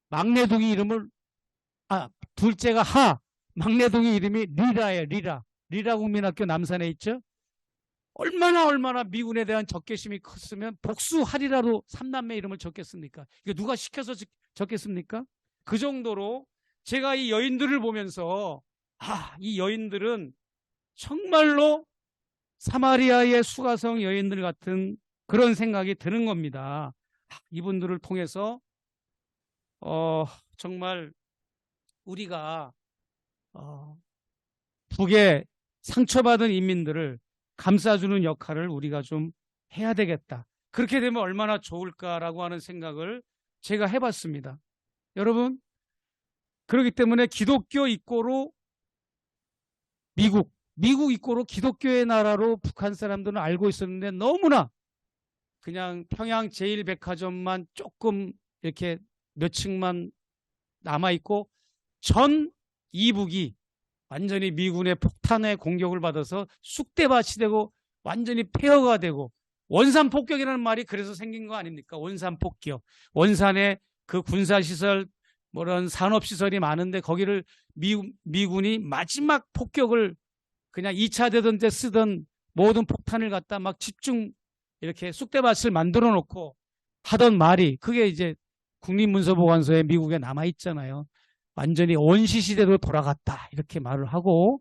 막내둥이 이름을 둘째가 하, 막내둥이 이름이 리라예요. 리라 국민학교 남산에 있죠. 얼마나 미군에 대한 적개심이 컸으면 복수하리라로 3남매 이름을 적겠습니까? 이거 누가 시켜서 적겠습니까? 그 정도로 제가 이 여인들을 보면서 이 여인들은 정말로 사마리아의 수가성 여인들 같은 그런 생각이 드는 겁니다. 이분들을 통해서 정말 우리가 북에 상처받은 인민들을 감싸주는 역할을 우리가 좀 해야 되겠다. 그렇게 되면 얼마나 좋을까라고 하는 생각을 제가 해봤습니다. 여러분, 그렇기 때문에 기독교 입고로 미국 입고로 기독교의 나라로 북한 사람들은 알고 있었는데 너무나 그냥 평양 제1백화점만 조금 이렇게 몇 층만 남아있고 전 이북이 완전히 미군의 폭탄의 공격을 받아서 쑥대밭이 되고 완전히 폐허가 되고, 원산폭격이라는 말이 그래서 생긴 거 아닙니까? 원산폭격. 원산에 그 군사시설, 뭐런 산업시설이 많은데 거기를 미군이 마지막 폭격을 그냥 2차 대전 때 쓰던 모든 폭탄을 갖다 막 집중 이렇게 쑥대밭을 만들어 놓고 하던 말이, 그게 이제 국립문서보관소에 미국에 남아있잖아요. 완전히 원시시대로 돌아갔다 이렇게 말을 하고,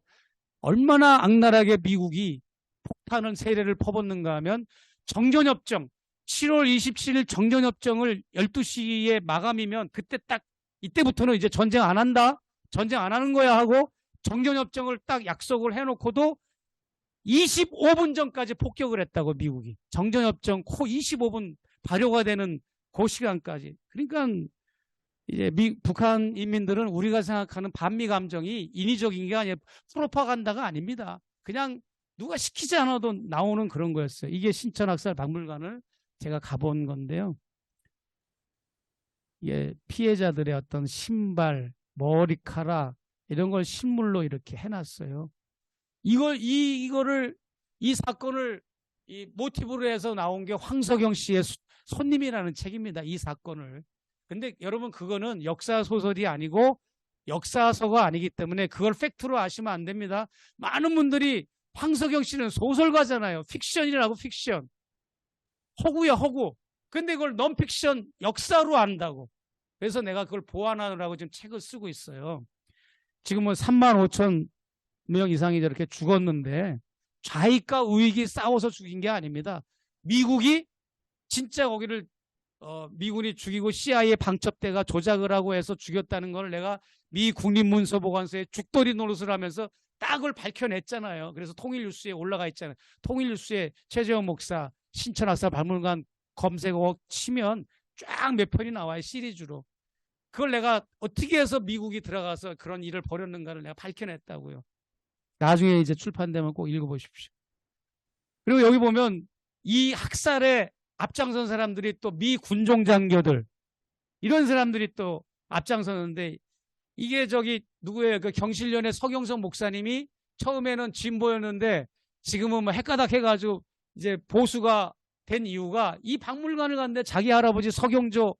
얼마나 악랄하게 미국이 폭탄을 세례를 퍼붓는가 하면, 정전협정 7월 27일 정전협정을 12시에 마감이면 그때 딱 이때부터는 이제 전쟁 안 한다, 전쟁 안 하는 거야 하고 정전협정을 딱 약속을 해놓고도 25분 전까지 폭격을 했다고, 미국이. 정전협정 25분 발효가 되는 그 시간까지. 그러니까 이제 북한 인민들은 우리가 생각하는 반미 감정이 인위적인 게 아니라 프로파간다가 아닙니다. 그냥 누가 시키지 않아도 나오는 그런 거였어요. 이게 신천학살 박물관을 제가 가본 건데요. 예, 피해자들의 어떤 신발, 머리카락 이런 걸 신물로 이렇게 해놨어요. 이 사건을 이 모티브로 해서 나온 게 황석영 씨의 손님이라는 책입니다. 이 사건을. 근데 여러분, 그거는 역사 소설이 아니고 역사서가 아니기 때문에 그걸 팩트로 아시면 안 됩니다. 많은 분들이 황석영 씨는 소설가잖아요. 픽션이라고, 픽션. 허구야, 허구. 근데 그걸 넌픽션 역사로 안다고. 그래서 내가 그걸 보완하느라고 지금 책을 쓰고 있어요. 지금은 35,000명 이상이 저렇게 죽었는데 좌익과 우익이 싸워서 죽인 게 아닙니다. 미국이 진짜 거기를 미군이 죽이고 CIA 방첩대가 조작을 하고 해서 죽였다는 걸 내가 미 국립문서보관소에 죽돌이 노릇을 하면서 딱 그걸 밝혀냈잖아요. 그래서 통일뉴스에 올라가 있잖아요. 통일뉴스에 최재형 목사 신천학살 박물관 검색어 치면 쫙 몇 편이 나와요, 시리즈로. 그걸 내가 어떻게 해서 미국이 들어가서 그런 일을 벌였는가를 내가 밝혀냈다고요. 나중에 이제 출판되면 꼭 읽어보십시오. 그리고 여기 보면 이 학살에 앞장선 사람들이 또 미 군종장교들, 이런 사람들이 또 앞장서는데, 이게 누구예요? 그 경실련의 서경석 목사님이 처음에는 진보였는데 지금은 뭐 헷가닥 해가지고 이제 보수가 된 이유가, 이 박물관을 갔는데 자기 할아버지 서경조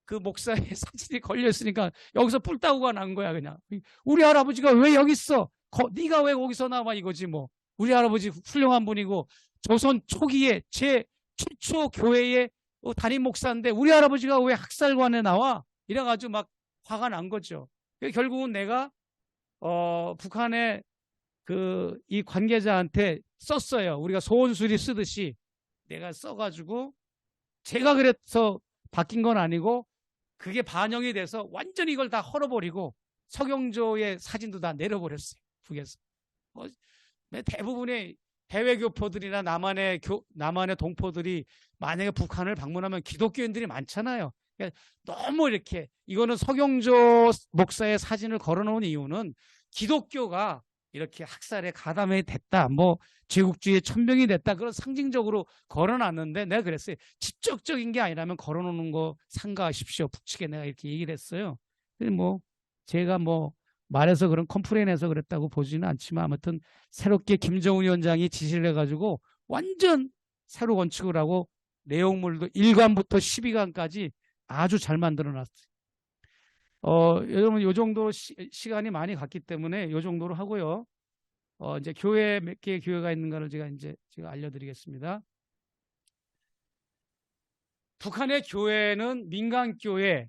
그 목사의 사진이 걸려있으니까 여기서 뿔따구가 난 거야. 그냥 우리 할아버지가 왜 여기 있어? 네가 왜 거기서 나와, 이거지 뭐. 우리 할아버지 훌륭한 분이고 조선 초기에 최초 교회의 담임 목사인데 우리 할아버지가 왜 학살관에 나와? 이래가지고 막 화가 난 거죠. 결국은 내가 북한의 이 관계자한테 썼어요. 우리가 소원수리 쓰듯이 내가 써가지고, 제가 그래서 바뀐 건 아니고 그게 반영이 돼서 완전히 이걸 다 헐어버리고 서경조의 사진도 다 내려버렸어요, 북에서. 대부분의 해외 교포들이나 남한의 동포들이 만약에 북한을 방문하면 기독교인들이 많잖아요. 그러니까 너무 이렇게, 이거는 서경조 목사의 사진을 걸어놓은 이유는 기독교가 이렇게 학살에 가담이 됐다, 뭐 제국주의의 천병이 됐다, 그런 상징적으로 걸어놨는데, 내가 그랬어요. 직접적인 게 아니라면 걸어놓는 거 삼가하십시오, 북측에 내가 이렇게 얘기를 했어요. 근데 뭐 제가 뭐 말해서 그런 컴플레인해서 그랬다고 보지는 않지만, 아무튼 새롭게 김정은 위원장이 지시를 해가지고 완전 새로 건축을 하고 내용물도 1관부터 12관까지 아주 잘 만들어놨어요. 여러분, 요 정도로 시간이 많이 갔기 때문에 요 정도로 하고요. 이제 교회 몇 개의 교회가 있는가를 제가 알려드리겠습니다. 북한의 교회는 민간교회,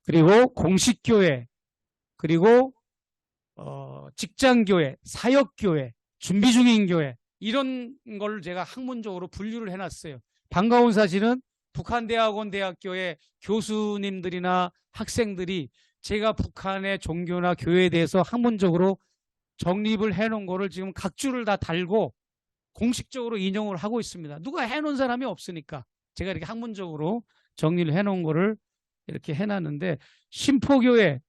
그리고 공식교회, 그리고 직장교회, 사역교회, 준비 중인 교회, 이런 걸 제가 학문적으로 분류를 해놨어요. 반가운 사실은 북한대학원 대학교의 교수님들이나 학생들이 제가 북한의 종교나 교회에 대해서 학문적으로 정립을 해놓은 거를 지금 각 줄을 다 달고 공식적으로 인용을 하고 있습니다. 누가 해놓은 사람이 없으니까 제가 이렇게 학문적으로 정리를 해놓은 거를 이렇게 해놨는데, 신포교회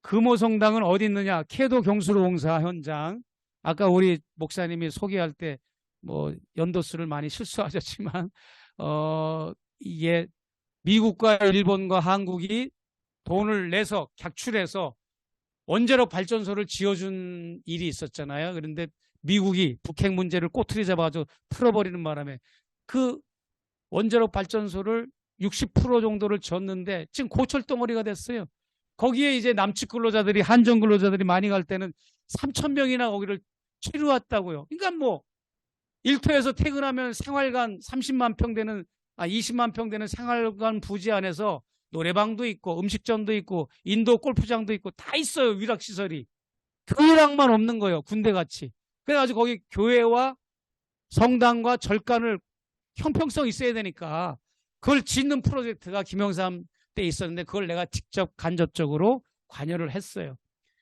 금호성당은 어디 있느냐? 캐도 경수로봉사 현장. 아까 우리 목사님이 소개할 때 뭐 연도수를 많이 실수하셨지만 이게 미국과 일본과 한국이 돈을 내서 객출해서 원자력 발전소를 지어준 일이 있었잖아요. 그런데 미국이 북핵 문제를 꼬투리 잡아가지고 틀어버리는 바람에 그 원자력 발전소를 60% 정도를 졌는데 지금 고철 덩어리가 됐어요. 거기에 이제 남측 근로자들이, 한전 근로자들이 많이 갈 때는 3,000명이나 거기를 체류했다고요. 그러니까 뭐 일터에서 퇴근하면 생활관 30만 평 되는 20만 평 되는 생활관 부지 안에서 노래방도 있고 음식점도 있고 인도 골프장도 있고 다 있어요. 위락시설이. 교회랑만 없는 거예요. 군대같이. 그래가지고 거기 교회와 성당과 절간을 형평성 있어야 되니까 그걸 짓는 프로젝트가 김영삼 때 있었는데 그걸 내가 직접 간접적으로 관여를 했어요.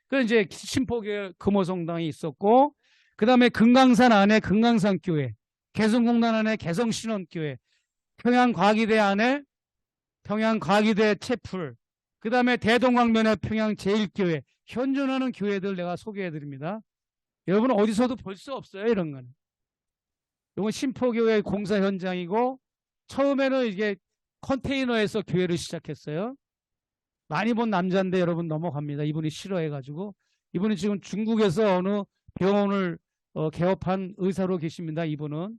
그래서 이제 신포교회 금호성당이 있었고, 그 다음에 금강산 안에 금강산교회, 개성공단 안에 개성신원교회, 평양과기대 안에 평양과기대 채플, 그 다음에 대동강변에 평양제일교회, 현존하는 교회들 내가 소개해드립니다. 여러분 어디서도 볼 수 없어요, 이런 건. 이건 신포교회 공사 현장이고, 처음에는 이게 컨테이너에서 교회를 시작했어요. 많이 본 남자인데 여러분 넘어갑니다. 이분이 싫어해가지고. 이분이 지금 중국에서 어느 병원을 개업한 의사로 계십니다. 이분은.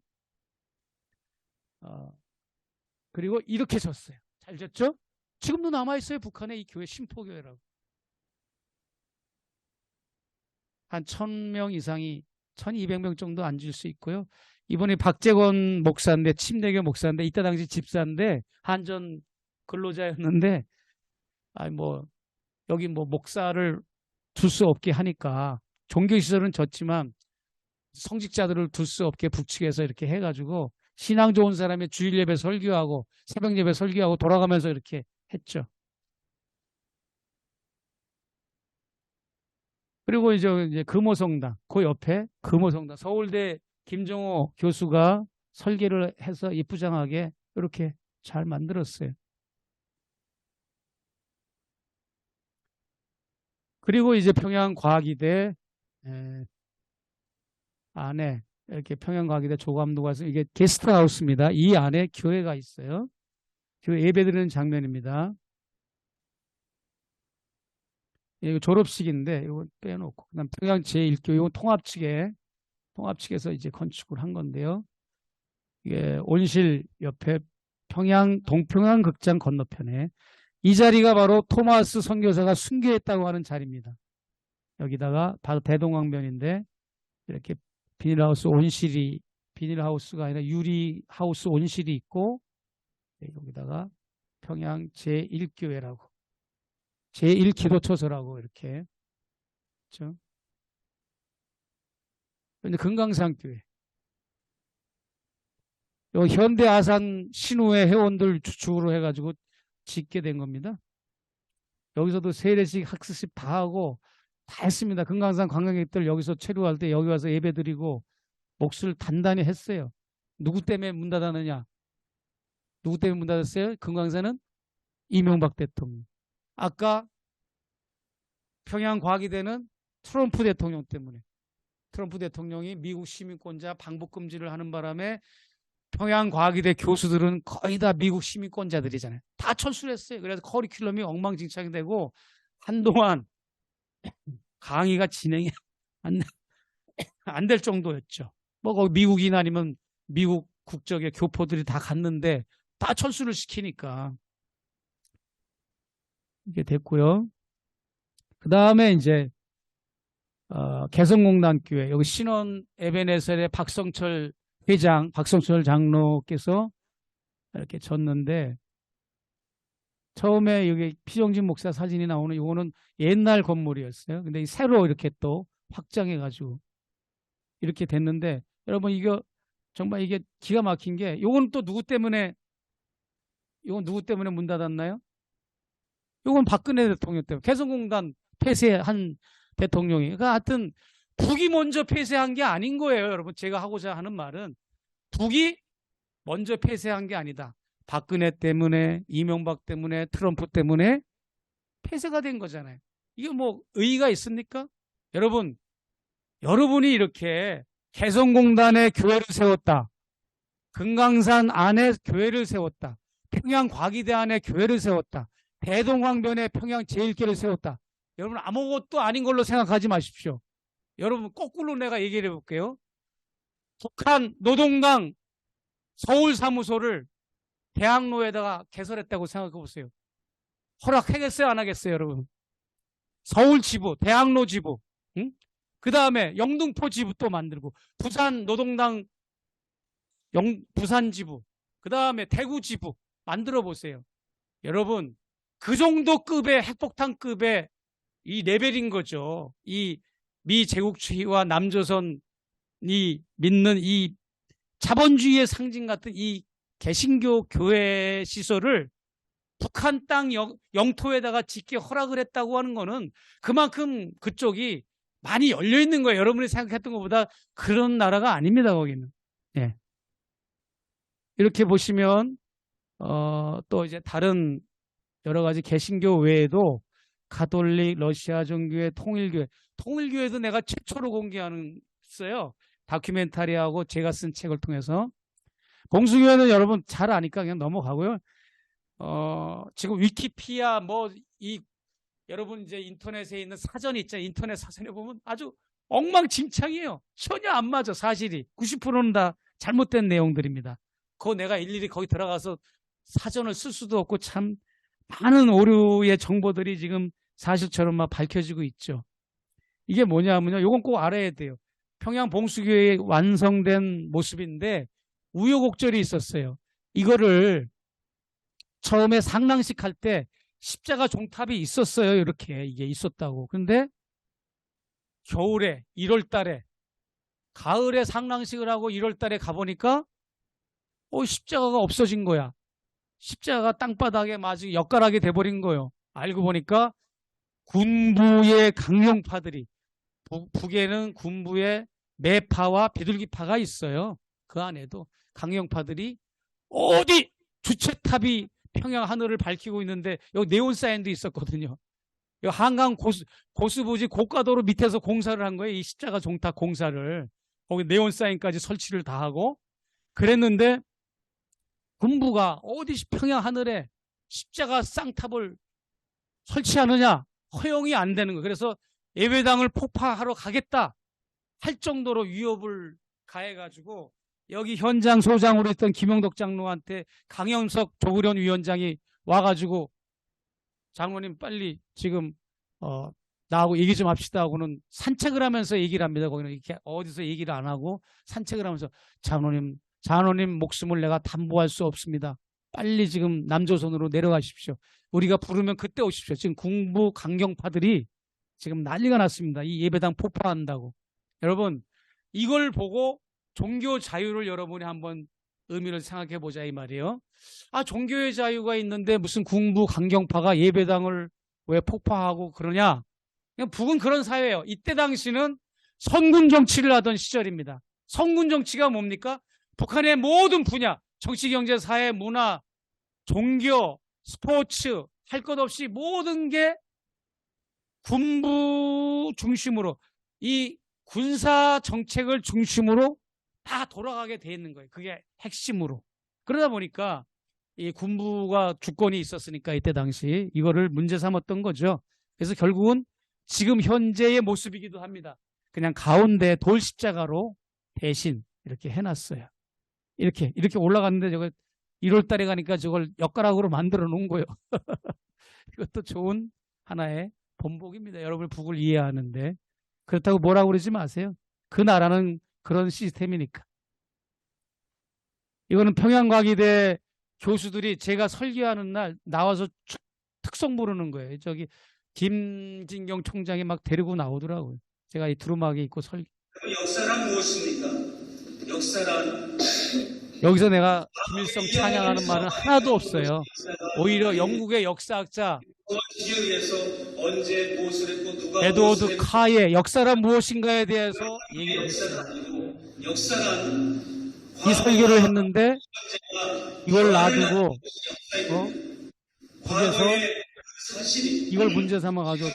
그리고 이렇게 졌어요. 잘 졌죠? 지금도 남아있어요. 북한에 이 교회 신포교회라고. 한 1,000명 이상이 1,200명 정도 앉을 수 있고요. 이분이 박재권 목사인데, 침례교 목사인데, 이때 당시 집사인데 한전 근로자였는데, 여기 목사를 둘 수 없게 하니까 종교시설은 졌지만 성직자들을 둘 수 없게 북측에서 이렇게 해가지고 신앙 좋은 사람이 주일 예배 설교하고 새벽 예배 설교하고 돌아가면서 이렇게 했죠. 그리고 이제 금호성당, 그 옆에 금호성당, 서울대 김정호 교수가 설계를 해서 이쁘장하게 이렇게 잘 만들었어요. 그리고 이제 평양과기대 안에 이렇게 평양과기대 조감도가 있어요. 이게 게스트하우스입니다. 이 안에 교회가 있어요. 교회 예배드리는 장면입니다. 이거 졸업식인데 이거 빼놓고, 그다음 평양 제1교회, 이건 통합측에서 이제 건축을 한 건데요. 이게 온실 옆에 동평양 극장 건너편에 이 자리가 바로 토마스 선교사가 순교했다고 하는 자리입니다. 여기다가 바로 대동강변인데 이렇게 비닐하우스가 아니라 유리하우스 온실이 있고, 여기다가 평양 제1교회라고, 제1기도처소라고 이렇게. 그렇죠? 근데 금강산교회. 여기 현대아산 신우회 회원들 주축으로 해가지고 짓게 된 겁니다. 여기서도 세례식, 학습식 다 하고 다 했습니다. 금강산 관광객들 여기서 체류할 때 여기 와서 예배드리고 몫을 단단히 했어요. 누구 때문에 문 닫았느냐? 누구 때문에 문 닫았어요? 금강산은 이명박 대통령. 아까 평양과기대는 트럼프 대통령 때문에. 트럼프 대통령이 미국 시민권자 방북 금지를 하는 바람에 평양과기대 교수들은 거의 다 미국 시민권자들이잖아요. 다 철수를 했어요. 그래서 커리큘럼이 엉망진창이 되고 한동안 강의가 진행이 안 될 정도였죠. 거기 미국인 아니면 미국 국적의 교포들이 다 갔는데 다 철수를 시키니까 이게 됐고요. 그 다음에 이제 개성공단교회, 여기 신원 에베네셀의 박성철 장로께서 이렇게 졌는데, 처음에 여기 피정진 목사 사진이 나오는 이거는 옛날 건물이었어요. 근데 새로 이렇게 또 확장해가지고 이렇게 됐는데, 여러분 이거 정말 이게 기가 막힌 게, 이건 또 누구 때문에 문 닫았나요? 이건 박근혜 대통령 때문에. 개성공단 폐쇄한 대통령이. 그러니까 하여튼 북이 먼저 폐쇄한 게 아닌 거예요. 여러분, 제가 하고자 하는 말은 북이 먼저 폐쇄한 게 아니다. 박근혜 때문에, 이명박 때문에, 트럼프 때문에 폐쇄가 된 거잖아요. 이게 뭐 의의가 있습니까? 여러분이 이렇게 개성공단에 교회를 세웠다, 금강산 안에 교회를 세웠다, 평양과기대 안에 교회를 세웠다, 대동강변에 평양 제1교회를 세웠다. 여러분 아무것도 아닌 걸로 생각하지 마십시오. 여러분 거꾸로 내가 얘기를 해볼게요. 북한 노동당 서울사무소를 대학로에다가 개설했다고 생각해 보세요. 허락하겠어요? 안 하겠어요? 여러분? 서울 지부, 대학로 지부, 응? 그 다음에 영등포 지부 또 만들고, 부산 노동당 부산 지부, 그 다음에 대구 지부 만들어 보세요. 여러분, 그 정도 급의 핵폭탄급의 이 레벨인 거죠. 이 미제국주의와 남조선이 믿는 이 자본주의의 상징 같은 이 개신교 교회 시설을 북한 땅 영토에다가 짓게 허락을 했다고 하는 거는 그만큼 그쪽이 많이 열려 있는 거예요. 여러분이 생각했던 것보다 그런 나라가 아닙니다. 거기는. 예. 이렇게 보시면 또 이제 다른 여러 가지 개신교 외에도 가톨릭, 러시아 종교회, 통일교회도 내가 최초로 공개하는어요. 다큐멘터리하고 제가 쓴 책을 통해서. 봉수교회는 여러분 잘 아니까 그냥 넘어가고요. 지금 위키피아 여러분 이제 인터넷에 있는 사전이 있잖아요. 인터넷 사전에 보면 아주 엉망진창이에요. 전혀 안 맞아. 사실이 90%는 다 잘못된 내용들입니다. 그거 내가 일일이 거기 들어가서 사전을 쓸 수도 없고 참 많은 오류의 정보들이 지금 사실처럼 막 밝혀지고 있죠. 이게 뭐냐면요. 이건 꼭 알아야 돼요. 평양 봉수교회의 완성된 모습인데 우여곡절이 있었어요. 이거를 처음에 상랑식 할 때 십자가 종탑이 있었어요. 이렇게 이게 있었다고. 근데 겨울에 1월 달에 가을에 상랑식을 하고 1월 달에 가보니까 십자가가 없어진 거야. 십자가가 땅바닥에 마치 엿가락이 돼버린 거예요. 알고 보니까 군부의 강령파들이 북에는 군부의 매파와 비둘기파가 있어요. 그 안에도 강령파들이 어디 주체탑이 평양 하늘을 밝히고 있는데 여기 네온 사인도 있었거든요. 여기 한강 고수부지 고가도로 밑에서 공사를 한 거예요. 이 십자가 종탑 공사를. 거기 네온 사인까지 설치를 다 하고 그랬는데 군부가 어디 평양 하늘에 십자가 쌍탑을 설치하느냐 허용이 안 되는 거예요. 그래서 예배당을 폭파하러 가겠다 할 정도로 위협을 가해가지고 여기 현장 소장으로 있던 김영덕 장로한테 강영석 조국련 위원장이 와가지고 장로님 빨리 지금 나하고 얘기 좀 합시다 하고는 산책을 하면서 얘기를 합니다. 거기는 이렇게 어디서 얘기를 안 하고 산책을 하면서 장로님 목숨을 내가 담보할 수 없습니다. 빨리 지금 남조선으로 내려가십시오. 우리가 부르면 그때 오십시오. 지금 군부 강경파들이 지금 난리가 났습니다. 이 예배당 폭파한다고. 여러분 이걸 보고 종교 자유를 여러분이 한번 의미를 생각해 보자 이 말이에요. 종교의 자유가 있는데 무슨 군부 강경파가 예배당을 왜 폭파하고 그러냐. 그냥 북은 그런 사회예요. 이때 당시는 선군 정치를 하던 시절입니다. 선군 정치가 뭡니까? 북한의 모든 분야, 정치, 경제, 사회, 문화, 종교, 스포츠 할 것 없이 모든 게 군부 중심으로 이 군사 정책을 중심으로 다 돌아가게 돼 있는 거예요. 그게 핵심으로. 그러다 보니까 이 군부가 주권이 있었으니까 이때 당시 이거를 문제 삼았던 거죠. 그래서 결국은 지금 현재의 모습이기도 합니다. 그냥 가운데 돌 십자가로 대신 이렇게 해놨어요. 이렇게 올라갔는데 저거 1월 달에 가니까 저걸 엿가락으로 만들어 놓은 거예요. 이것도 좋은 하나의 본보기입니다. 여러분이 북을 이해하는데. 그렇다고 뭐라고 그러지 마세요. 그 나라는 그런 시스템이니까. 이거는 평양과기대 교수들이 제가 설교하는 날 나와서 특송 부르는 거예요. 저기 김진경 총장이 막 데리고 나오더라고요. 제가 이 두루마기 입고 역사란 무엇입니까? 역사란 여기서 내가 김일성 찬양하는 말은 하나도 없어요. 오히려 영국의 역사학자 에드워드 카의 역사란 무엇인가에 대해서 얘기를 했어요. 이 설교를 했는데 이걸 놔두고 거기에서 이걸 문제 삼아가지고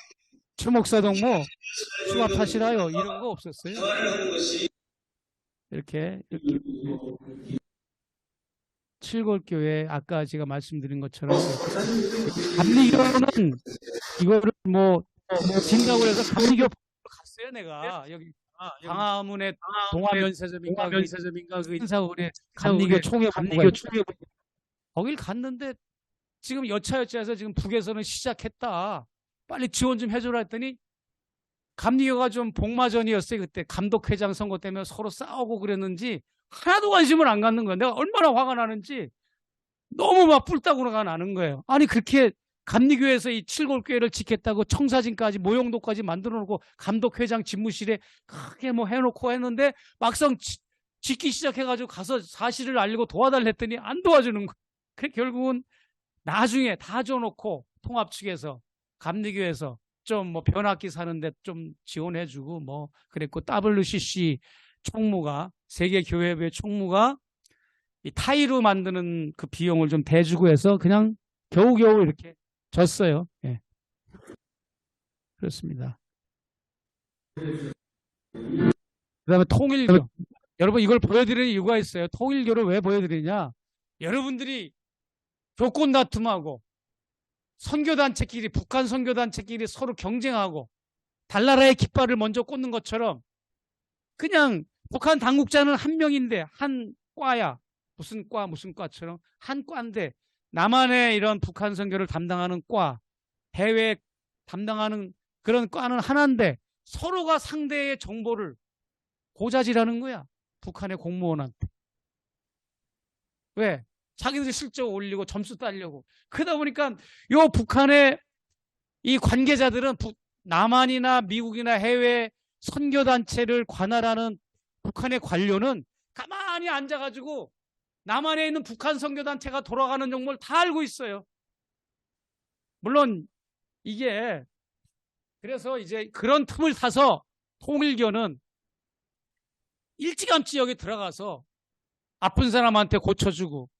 최 목사동 뭐 수합하시라요 이런 거 없었어요. 이렇게 칠골교회 아까 제가 말씀드린 것처럼 감리교는 이거를 뭐 진다고 해서 감리교 갔어요, 내가. 여기 광화문에 동화면세점인가 그 인사울에 감리교 총회 거길 갔는데 지금 여차여차해서 지금 북에서는 시작했다. 빨리 지원 좀 해줘라 했더니 감리교가 좀 복마전이었어요. 그때 감독회장 선거 때문에 서로 싸우고 그랬는지 하나도 관심을 안 갖는 거야. 내가 얼마나 화가 나는지 너무 막 뿔따구가 나는 거예요. 아니 그렇게 감리교에서 이 칠골교회를 지켰다고 청사진까지 모형도까지 만들어 놓고 감독회장 집무실에 크게 뭐 해놓고 했는데 막상 짓기 시작해가지고 가서 사실을 알리고 도와달라 했더니 안 도와주는 거예요. 그 결국은 나중에 다 줘놓고 통합 측에서 감리교에서 좀 뭐 변압기 사는데 좀 지원해주고 뭐 그랬고 WCC 총무가 세계교회회 총무가 이 타이로 만드는 그 비용을 좀 대주고 해서 그냥 겨우겨우 이렇게 졌어요. 예. 그렇습니다. 그다음에 통일교. 여러분 이걸 보여드리는 이유가 있어요. 통일교를 왜 보여드리냐? 여러분들이 교권 다툼하고 선교단체끼리 북한 선교단체끼리 서로 경쟁하고 달나라의 깃발을 먼저 꽂는 것처럼 그냥 북한 당국자는 한 명인데 한 과야. 무슨 과처럼 한 과인데 남한의 이런 북한 선교를 담당하는 과, 해외 담당하는 그런 과는 하나인데 서로가 상대의 정보를 고자질하는 거야. 북한의 공무원한테. 왜? 자기들이 실적 올리고 점수 따려고. 그러다 보니까 요 북한의 이 관계자들은 남한이나 미국이나 해외 선교단체를 관할하는 북한의 관료는 가만히 앉아가지고 남한에 있는 북한 선교단체가 돌아가는 정보를 다 알고 있어요. 물론 이게 그래서 이제 그런 틈을 타서 통일교는 일찌감치 여기 들어가서 아픈 사람한테 고쳐주고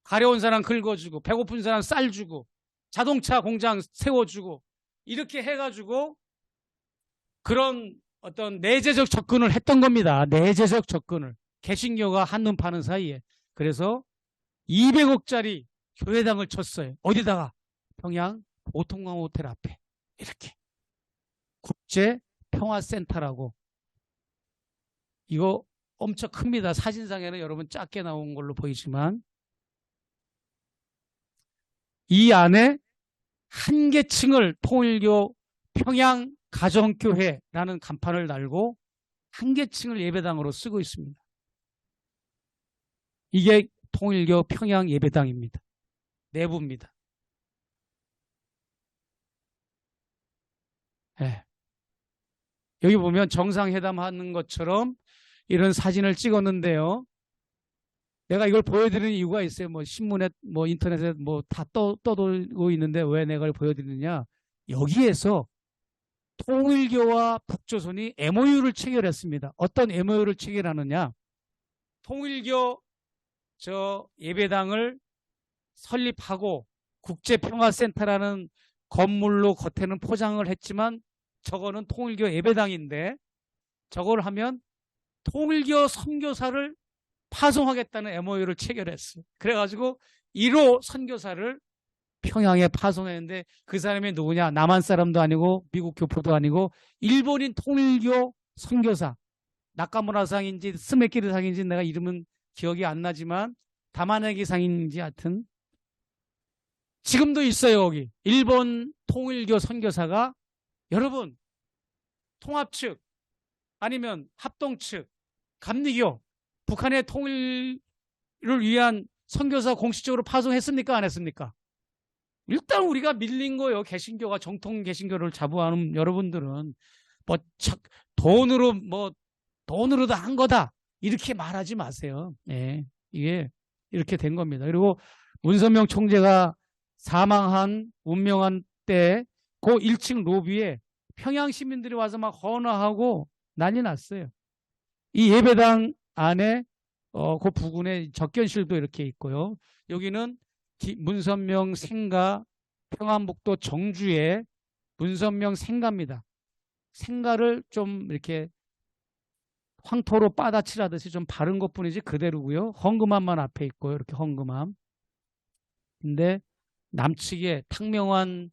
가려운 사람 긁어주고 배고픈 사람 쌀 주고 자동차 공장 세워주고 이렇게 해가지고 그런 어떤 내재적 접근을 했던 겁니다. 내재적 접근을. 개신교가 한눈 파는 사이에. 그래서 200억짜리 교회당을 쳤어요. 어디다가? 평양 보통강 호텔 앞에. 이렇게. 국제평화센터라고. 이거 엄청 큽니다. 사진상에는 여러분 작게 나온 걸로 보이지만 이 안에 한 개층을 통일교 평양 가정교회라는 간판을 달고 한 개층을 예배당으로 쓰고 있습니다. 이게 통일교 평양 예배당입니다. 내부입니다. 네. 여기 보면 정상회담 하는 것처럼 이런 사진을 찍었는데요. 내가 이걸 보여드리는 이유가 있어요. 뭐 신문에, 뭐 인터넷에 뭐 다 떠돌고 있는데 왜 내가 이걸 보여드리느냐. 여기에서 통일교와 북조선이 MOU를 체결했습니다. 어떤 MOU를 체결하느냐. 통일교 예배당을 설립하고 국제평화센터라는 건물로 겉에는 포장을 했지만 저거는 통일교 예배당인데 저걸 하면 통일교 선교사를 파송하겠다는 MOU를 체결했어요. 그래가지고 1호 선교사를 평양에 파송했는데 그 사람이 누구냐? 남한 사람도 아니고 미국 교포도 아니고 일본인 통일교 선교사. 나카무라상인지 스메키르상인지 내가 이름은 기억이 안 나지만 다마네기상인지 하여튼 지금도 있어요. 여기 일본 통일교 선교사가 여러분 통합 측 아니면 합동 측 감리교 북한의 통일을 위한 선교사 공식적으로 파송했습니까? 안 했습니까? 일단 우리가 밀린 거예요. 개신교가 정통 개신교를 자부하는 여러분들은 뭐 돈으로도 한 거다 이렇게 말하지 마세요. 예, 이게 이렇게 된 겁니다. 그리고 문선명 총재가 사망한 운명한 때 그 1층 로비에 평양 시민들이 와서 막 헌화하고 난리 났어요. 이 예배당 안에 그 부근에 접견실도 이렇게 있고요. 여기는 문선명 생가 평안북도 정주의 문선명 생가입니다. 생가를 좀 이렇게 황토로 빠다칠하듯이 좀 바른 것뿐이지 그대로고요. 헝금함만 앞에 있고요. 이렇게 헝금함. 근데 남측에 탕명환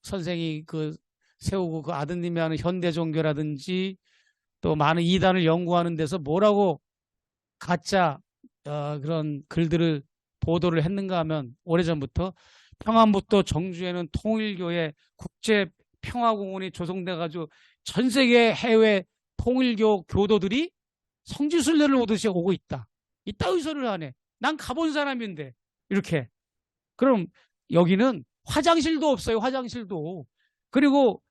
선생이 그 세우고 그 아드님이 하는 현대 종교라든지 또 많은 이단을 연구하는 데서 뭐라고 가짜 그런 글들을 보도를 했는가 하면 오래전부터 평안북도 정주에는 통일교회 국제평화공원이 조성돼 가지고 전 세계 해외 통일교 교도들이 성지순례를 오듯이 오고 있다. 이따위 소리를 하네. 난 가본 사람인데 이렇게. 그럼 여기는 화장실도 없어요. 화장실도. 그리고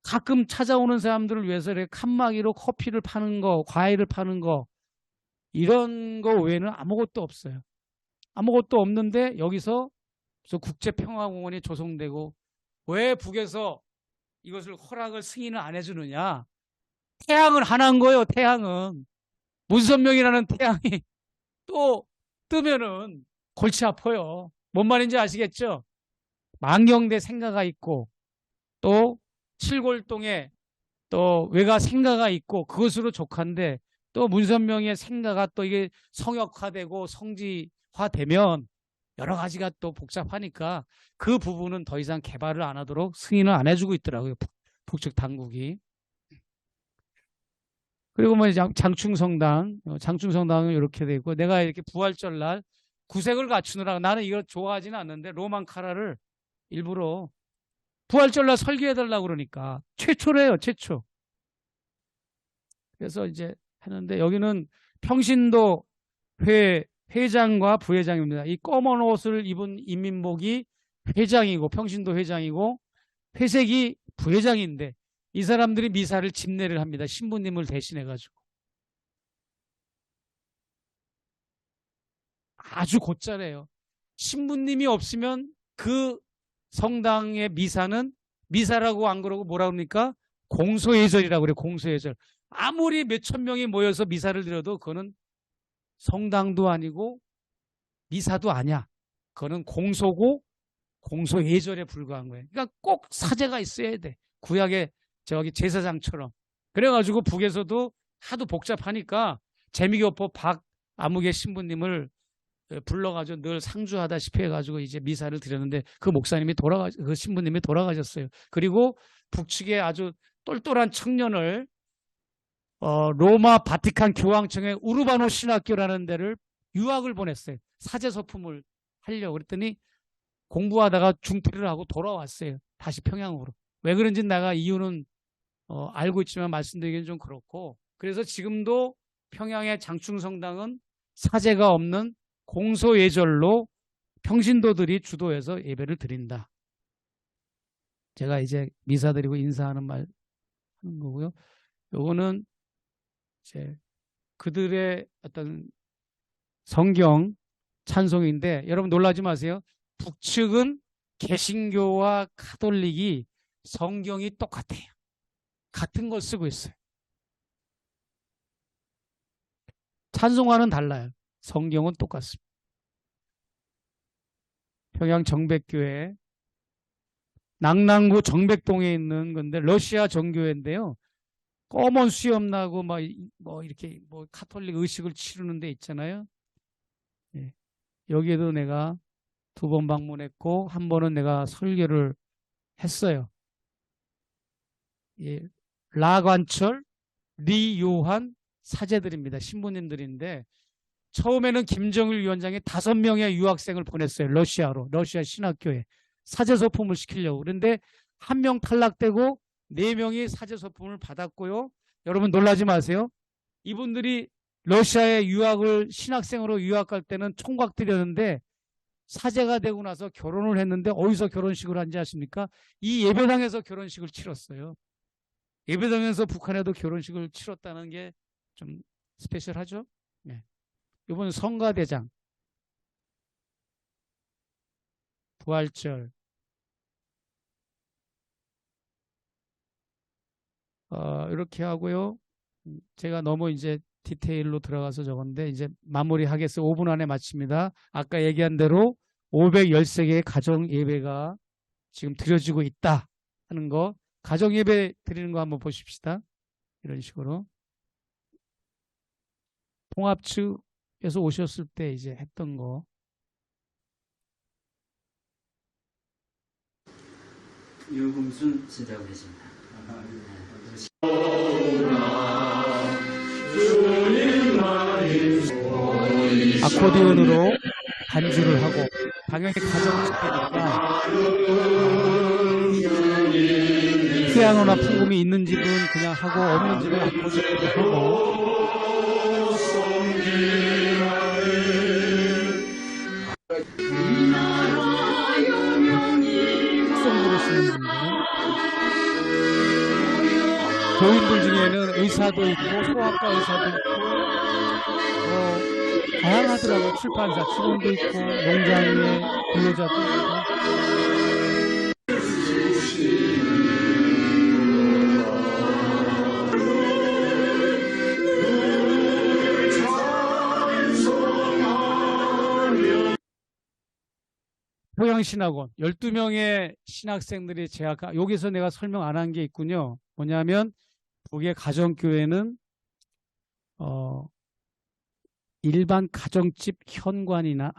가끔 찾아오는 사람들을 위해서 이렇게 칸막이로 커피를 파는 거, 과일을 파는 거 이런 거 외에는 아무것도 없어요. 아무것도 없는데 여기서 국제평화공원이 조성되고 왜 북에서 이것을 허락을 승인을 안 해주느냐. 태양은 하나인 거예요. 태양은. 문선명이라는 태양이 또 뜨면은 골치 아파요. 뭔 말인지 아시겠죠? 만경대 생가가 있고 또 칠골동에 또 외가 생가가 있고 그것으로 족한데 또 문선명의 생가가 또 이게 성역화되고 성지화되면 여러 가지가 또 복잡하니까 그 부분은 더 이상 개발을 안 하도록 승인을 안 해주고 있더라고요. 북측 당국이. 그리고 뭐 장충성당, 장충성당은 이렇게 돼 있고 내가 이렇게 부활절 날 구색을 갖추느라 나는 이걸 좋아하지는 않는데 로만 카라를 일부러 부활절 날 설계해달라고 그러니까 최초래요. 최초. 그래서 이제 했는데 여기는 평신도 회장과 부회장입니다. 이 검은 옷을 입은 인민복이 회장이고 평신도 회장이고 회색이 부회장인데 이 사람들이 미사를 집례를 합니다. 신부님을 대신해 가지고. 아주 곧잘해요. 신부님이 없으면 그 성당의 미사는 미사라고 안 그러고 뭐라 그럽니까? 공소예절이라고 그래요. 공소예절. 아무리 몇천 명이 모여서 미사를 드려도 그거는 성당도 아니고 미사도 아니야. 그거는 공소고 공소예절에 불과한 거예요. 그러니까 꼭 사제가 있어야 돼. 구약의 저기 제사장처럼. 그래가지고 북에서도 하도 복잡하니까 재미교포 박아무개 신부님을 불러가지고 늘 상주하다시피 해가지고 이제 미사를 드렸는데 그 신부님이 돌아가셨어요. 그리고 북측에 아주 똘똘한 청년을 로마 바티칸 교황청의 우르바노 신학교라는 데를 유학을 보냈어요. 사제소품을 하려고 그랬더니 공부하다가 중퇴를 하고 돌아왔어요. 다시 평양으로. 왜 그런지 내가 이유는 알고 있지만 말씀드리기는 좀 그렇고 그래서 지금도 평양의 장충성당은 사제가 없는 공소예절로 평신도들이 주도해서 예배를 드린다. 제가 이제 미사 드리고 인사하는 말 하는 거고요. 요거는 이제 그들의 어떤 성경 찬송인데 여러분 놀라지 마세요. 북측은 개신교와 카톨릭이 성경이 똑같아요. 같은 걸 쓰고 있어요. 찬송가는 달라요. 성경은 똑같습니다. 평양 정백교회 낙랑구 정백동에 있는 건데 러시아 정교회인데요. 검은 수염 나고 뭐 이렇게 뭐 카톨릭 의식을 치르는 데 있잖아요. 예. 여기에도 내가 2번 방문했고 한 번은 내가 설교를 했어요. 예. 라관철, 리요한 사제들입니다. 신부님들인데 처음에는 김정일 위원장이 5명의 유학생을 보냈어요. 러시아로. 러시아 신학교에. 사제소품을 시키려고. 그런데 1명 탈락되고 4명이 사제소품을 받았고요. 여러분 놀라지 마세요. 이분들이 러시아에 신학생으로 유학 갈 때는 총각 드렸는데 사제가 되고 나서 결혼을 했는데 어디서 결혼식을 한지 아십니까? 이 예배당에서 결혼식을 치렀어요. 예배당에서 북한에도 결혼식을 치렀다는 게 좀 스페셜하죠? 네. 이번 성가대장, 부활절, 이렇게 하고요. 제가 너무 이제 디테일로 들어가서 적었는데 이제 마무리하겠어요. 5분 안에 마칩니다. 아까 얘기한 대로 513개의 가정 예배가 지금 드려지고 있다 하는 거. 가정 예배 드리는 거 한번 보십시다. 이런 식으로. 통합 측에서 오셨을 때 이제 했던 거. 유금순 씨라고 계십니다. 아코디언으로 반주를 하고 당연히 가정집이니까 피아노나 풍금이 있는 집은 그냥 하고 없는 집은 아코디언으로 하고 특성 부르시는 분들 교인들 중에는 의사도 있고 소아과 의사도 있고 다양하더라고요. 출판사 직원도 있고 농장의 근로자도 있고 포양신학원 12명의 신학생들이 재학한 여기서 내가 설명 안 한 게 있군요. 뭐냐면 북의 가정교회는 일반 가정집 현관이나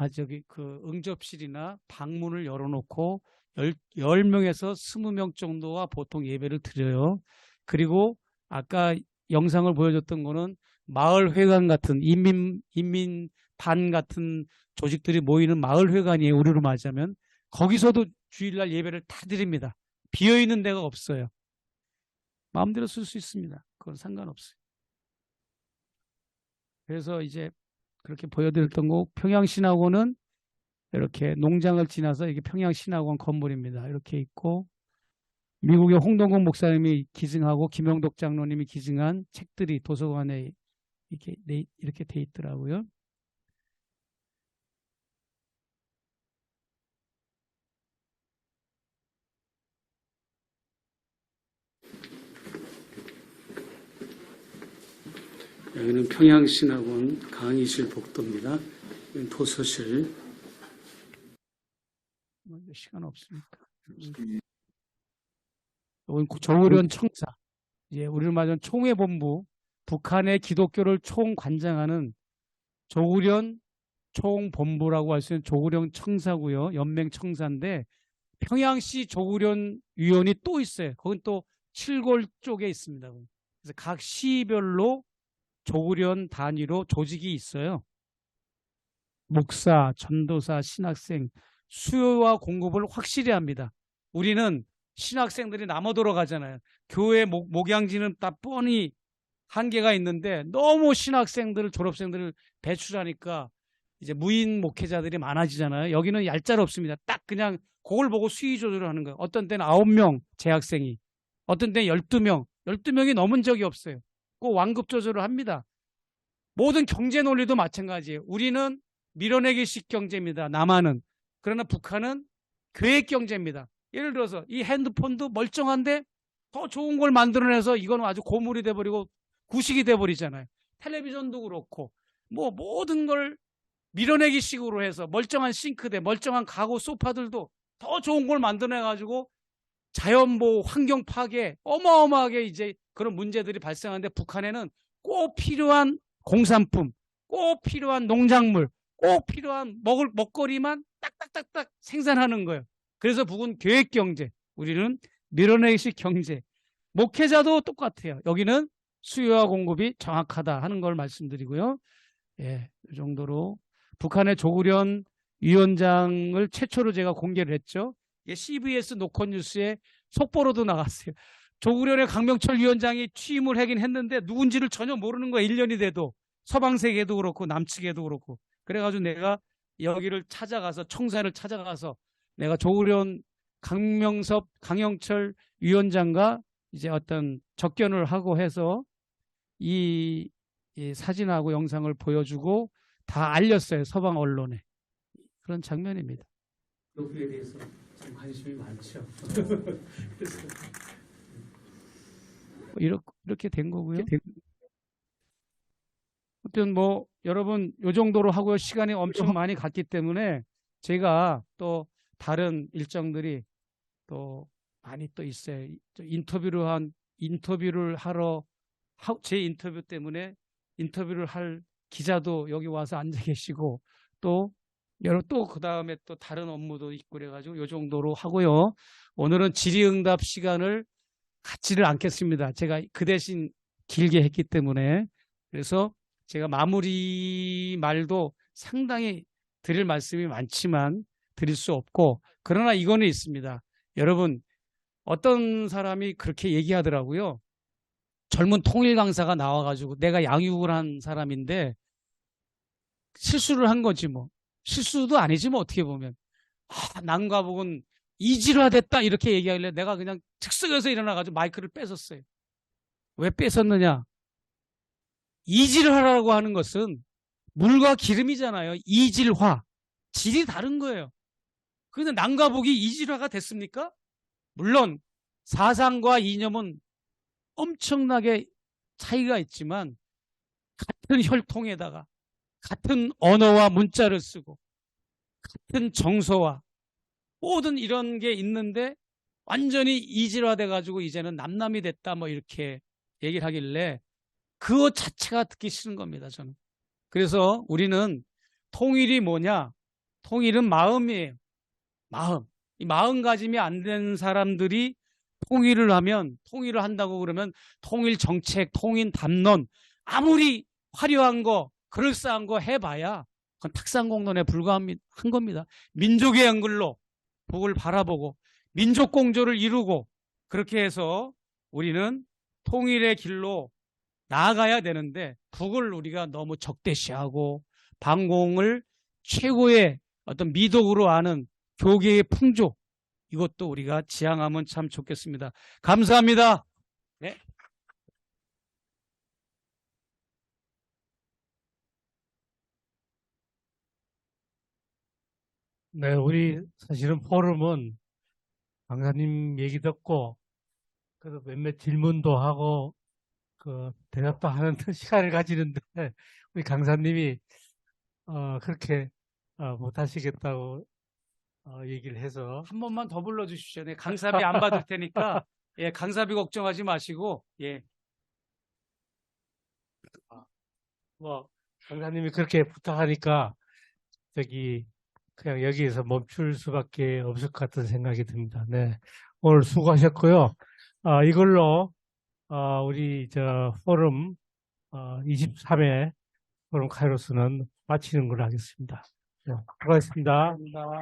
그 응접실이나 방문을 열어놓고 10명에서 20명 정도가 보통 예배를 드려요. 그리고 아까 영상을 보여줬던 거는 마을회관 같은 인민반 같은 조직들이 모이는 마을회관이에요. 우리로 말하자면 거기서도 주일날 예배를 다 드립니다. 비어있는 데가 없어요. 마음대로 쓸 수 있습니다. 그건 상관없어요. 그래서 이제 그렇게 보여드렸던 거 평양신학원은 이렇게 농장을 지나서 이게 평양신학원 건물입니다. 이렇게 있고 미국의 홍동국 목사님이 기증하고 김영덕 장로님이 기증한 책들이 도서관에 이렇게 돼 있더라고요. 여기는 평양신학원 강의실 복도입니다. 여기는 도서실. 시간 없으니까. 여기는 조우련 청사. 예, 우리를 말하는 총회본부, 북한의 기독교를 총관장하는 조우련 총본부라고 할 수 있는 조우련 청사고요. 연맹 청사인데 평양시 조우련 위원이 또 있어요. 거긴 또 칠골 쪽에 있습니다. 그래서 각 시별로 조우련 단위로 조직이 있어요. 목사, 전도사, 신학생 수요와 공급을 확실히 합니다. 우리는 신학생들이 남아돌아 가잖아요. 교회 목양지는 다 뻔히 한계가 있는데 너무 신학생들을 졸업생들을 배출하니까 이제 무인 목회자들이 많아지잖아요. 여기는 얄짤없습니다. 딱 그냥 그걸 보고 수위 조절을 하는 거예요. 어떤 때는 9명 재학생이, 어떤 때는 12명, 12명이 넘은 적이 없어요. 꼭 완급 조절을 합니다. 모든 경제 논리도 마찬가지예요. 우리는 밀어내기식 경제입니다. 남한은. 그러나 북한은 계획 경제입니다. 예를 들어서 이 핸드폰도 멀쩡한데 더 좋은 걸 만들어내서 이건 아주 고물이 돼버리고 구식이 돼버리잖아요. 텔레비전도 그렇고 뭐 모든 걸 밀어내기식으로 해서 멀쩡한 싱크대, 멀쩡한 가구 소파들도 더 좋은 걸 만들어내가지고 자연보호, 환경 파괴 어마어마하게 이제 그런 문제들이 발생하는데 북한에는 꼭 필요한 공산품, 꼭 필요한 농작물, 꼭 필요한 먹거리만 딱딱딱딱 생산하는 거예요. 그래서 북은 계획경제, 우리는 밀어내기식 경제. 목회자도 똑같아요. 여기는 수요와 공급이 정확하다 하는 걸 말씀드리고요. 예, 이 정도로 북한의 조구련 위원장을 최초로 제가 공개를 했죠. CBS 노컷뉴스에 속보로도 나갔어요. 조구련의 강병철 위원장이 취임을 하긴 했는데 누군지를 전혀 모르는 거예요. 1년이 돼도. 서방세계도 그렇고 남측에도 그렇고. 그래가지고 내가 여기를 찾아가서 청사를 찾아가서 내가 조구련 강영철 위원장과 이제 어떤 접견을 하고 해서 이 사진하고 영상을 보여주고 다 알렸어요. 서방 언론에. 그런 장면입니다. 여기에 대해서 참 관심이 많죠. 그래서 이렇게 된 거고요. 아무튼 뭐 여러분 이 정도로 하고요. 시간이 엄청 많이 갔기 때문에 제가 또 다른 일정들이 또 많이 또 있어요. 인터뷰를 하러 제 인터뷰 때문에 인터뷰를 할 기자도 여기 와서 앉아 계시고 또 여러 또 그 다음에 또 다른 업무도 있고 그래가지고 요 정도로 하고요. 오늘은 질의응답 시간을 갖지를 않겠습니다. 제가 그 대신 길게 했기 때문에. 그래서 제가 마무리 말도 상당히 드릴 말씀이 많지만 드릴 수 없고, 그러나 이거는 있습니다. 여러분, 어떤 사람이 그렇게 얘기하더라고요. 젊은 통일 강사가 나와가지고, 내가 양육을 한 사람인데 실수를 한 거지 뭐. 실수도 아니지 뭐, 어떻게 보면. 남과 복은 이질화됐다 이렇게 얘기하길래 내가 그냥 즉석에서 일어나가지고 마이크를 뺏었어요. 왜 뺏었느냐? 이질화라고 하는 것은 물과 기름이잖아요. 이질화. 질이 다른 거예요. 그런데 남과 복이 이질화가 됐습니까? 물론 사상과 이념은 엄청나게 차이가 있지만 같은 혈통에다가 같은 언어와 문자를 쓰고 같은 정서와 모든 이런 게 있는데 완전히 이질화돼 가지고 이제는 남남이 됐다 뭐 이렇게 얘기를 하길래 그것 자체가 듣기 싫은 겁니다, 저는. 그래서 우리는 통일이 뭐냐? 통일은 마음이에요. 마음. 이 마음가짐이 안 된 사람들이 통일을 한다고 그러면 통일 정책, 통일 담론, 아무리 화려한 거, 그럴싸한 거 해봐야 그건 탁상공론에 불과한 겁니다. 민족의 한글로 북을 바라보고 민족 공조를 이루고 그렇게 해서 우리는 통일의 길로 나아가야 되는데 북을 우리가 너무 적대시하고 반공을 최고의 어떤 미덕으로 아는 교계의 풍조, 이것도 우리가 지향하면 참 좋겠습니다. 감사합니다. 네. 네, 우리 사실은 포럼은 강사님 얘기 듣고 그래도 몇몇 질문도 하고 그 대답도 하는 시간을 가지는데 우리 강사님이 그렇게 못 하시겠다고 얘기를 해서 한 번만 더 불러주십시오. 네, 강사비 안 받을 테니까 예, 강사비 걱정하지 마시고 예. 뭐 강사님이 그렇게 부탁하니까 저기 그냥 여기에서 멈출 수밖에 없을 것 같은 생각이 듭니다. 네, 오늘 수고하셨고요. 이걸로 우리 저 포럼 23회 포럼 카이로스는 마치는 걸로 하겠습니다. 네, 수고하셨습니다. 감사합니다.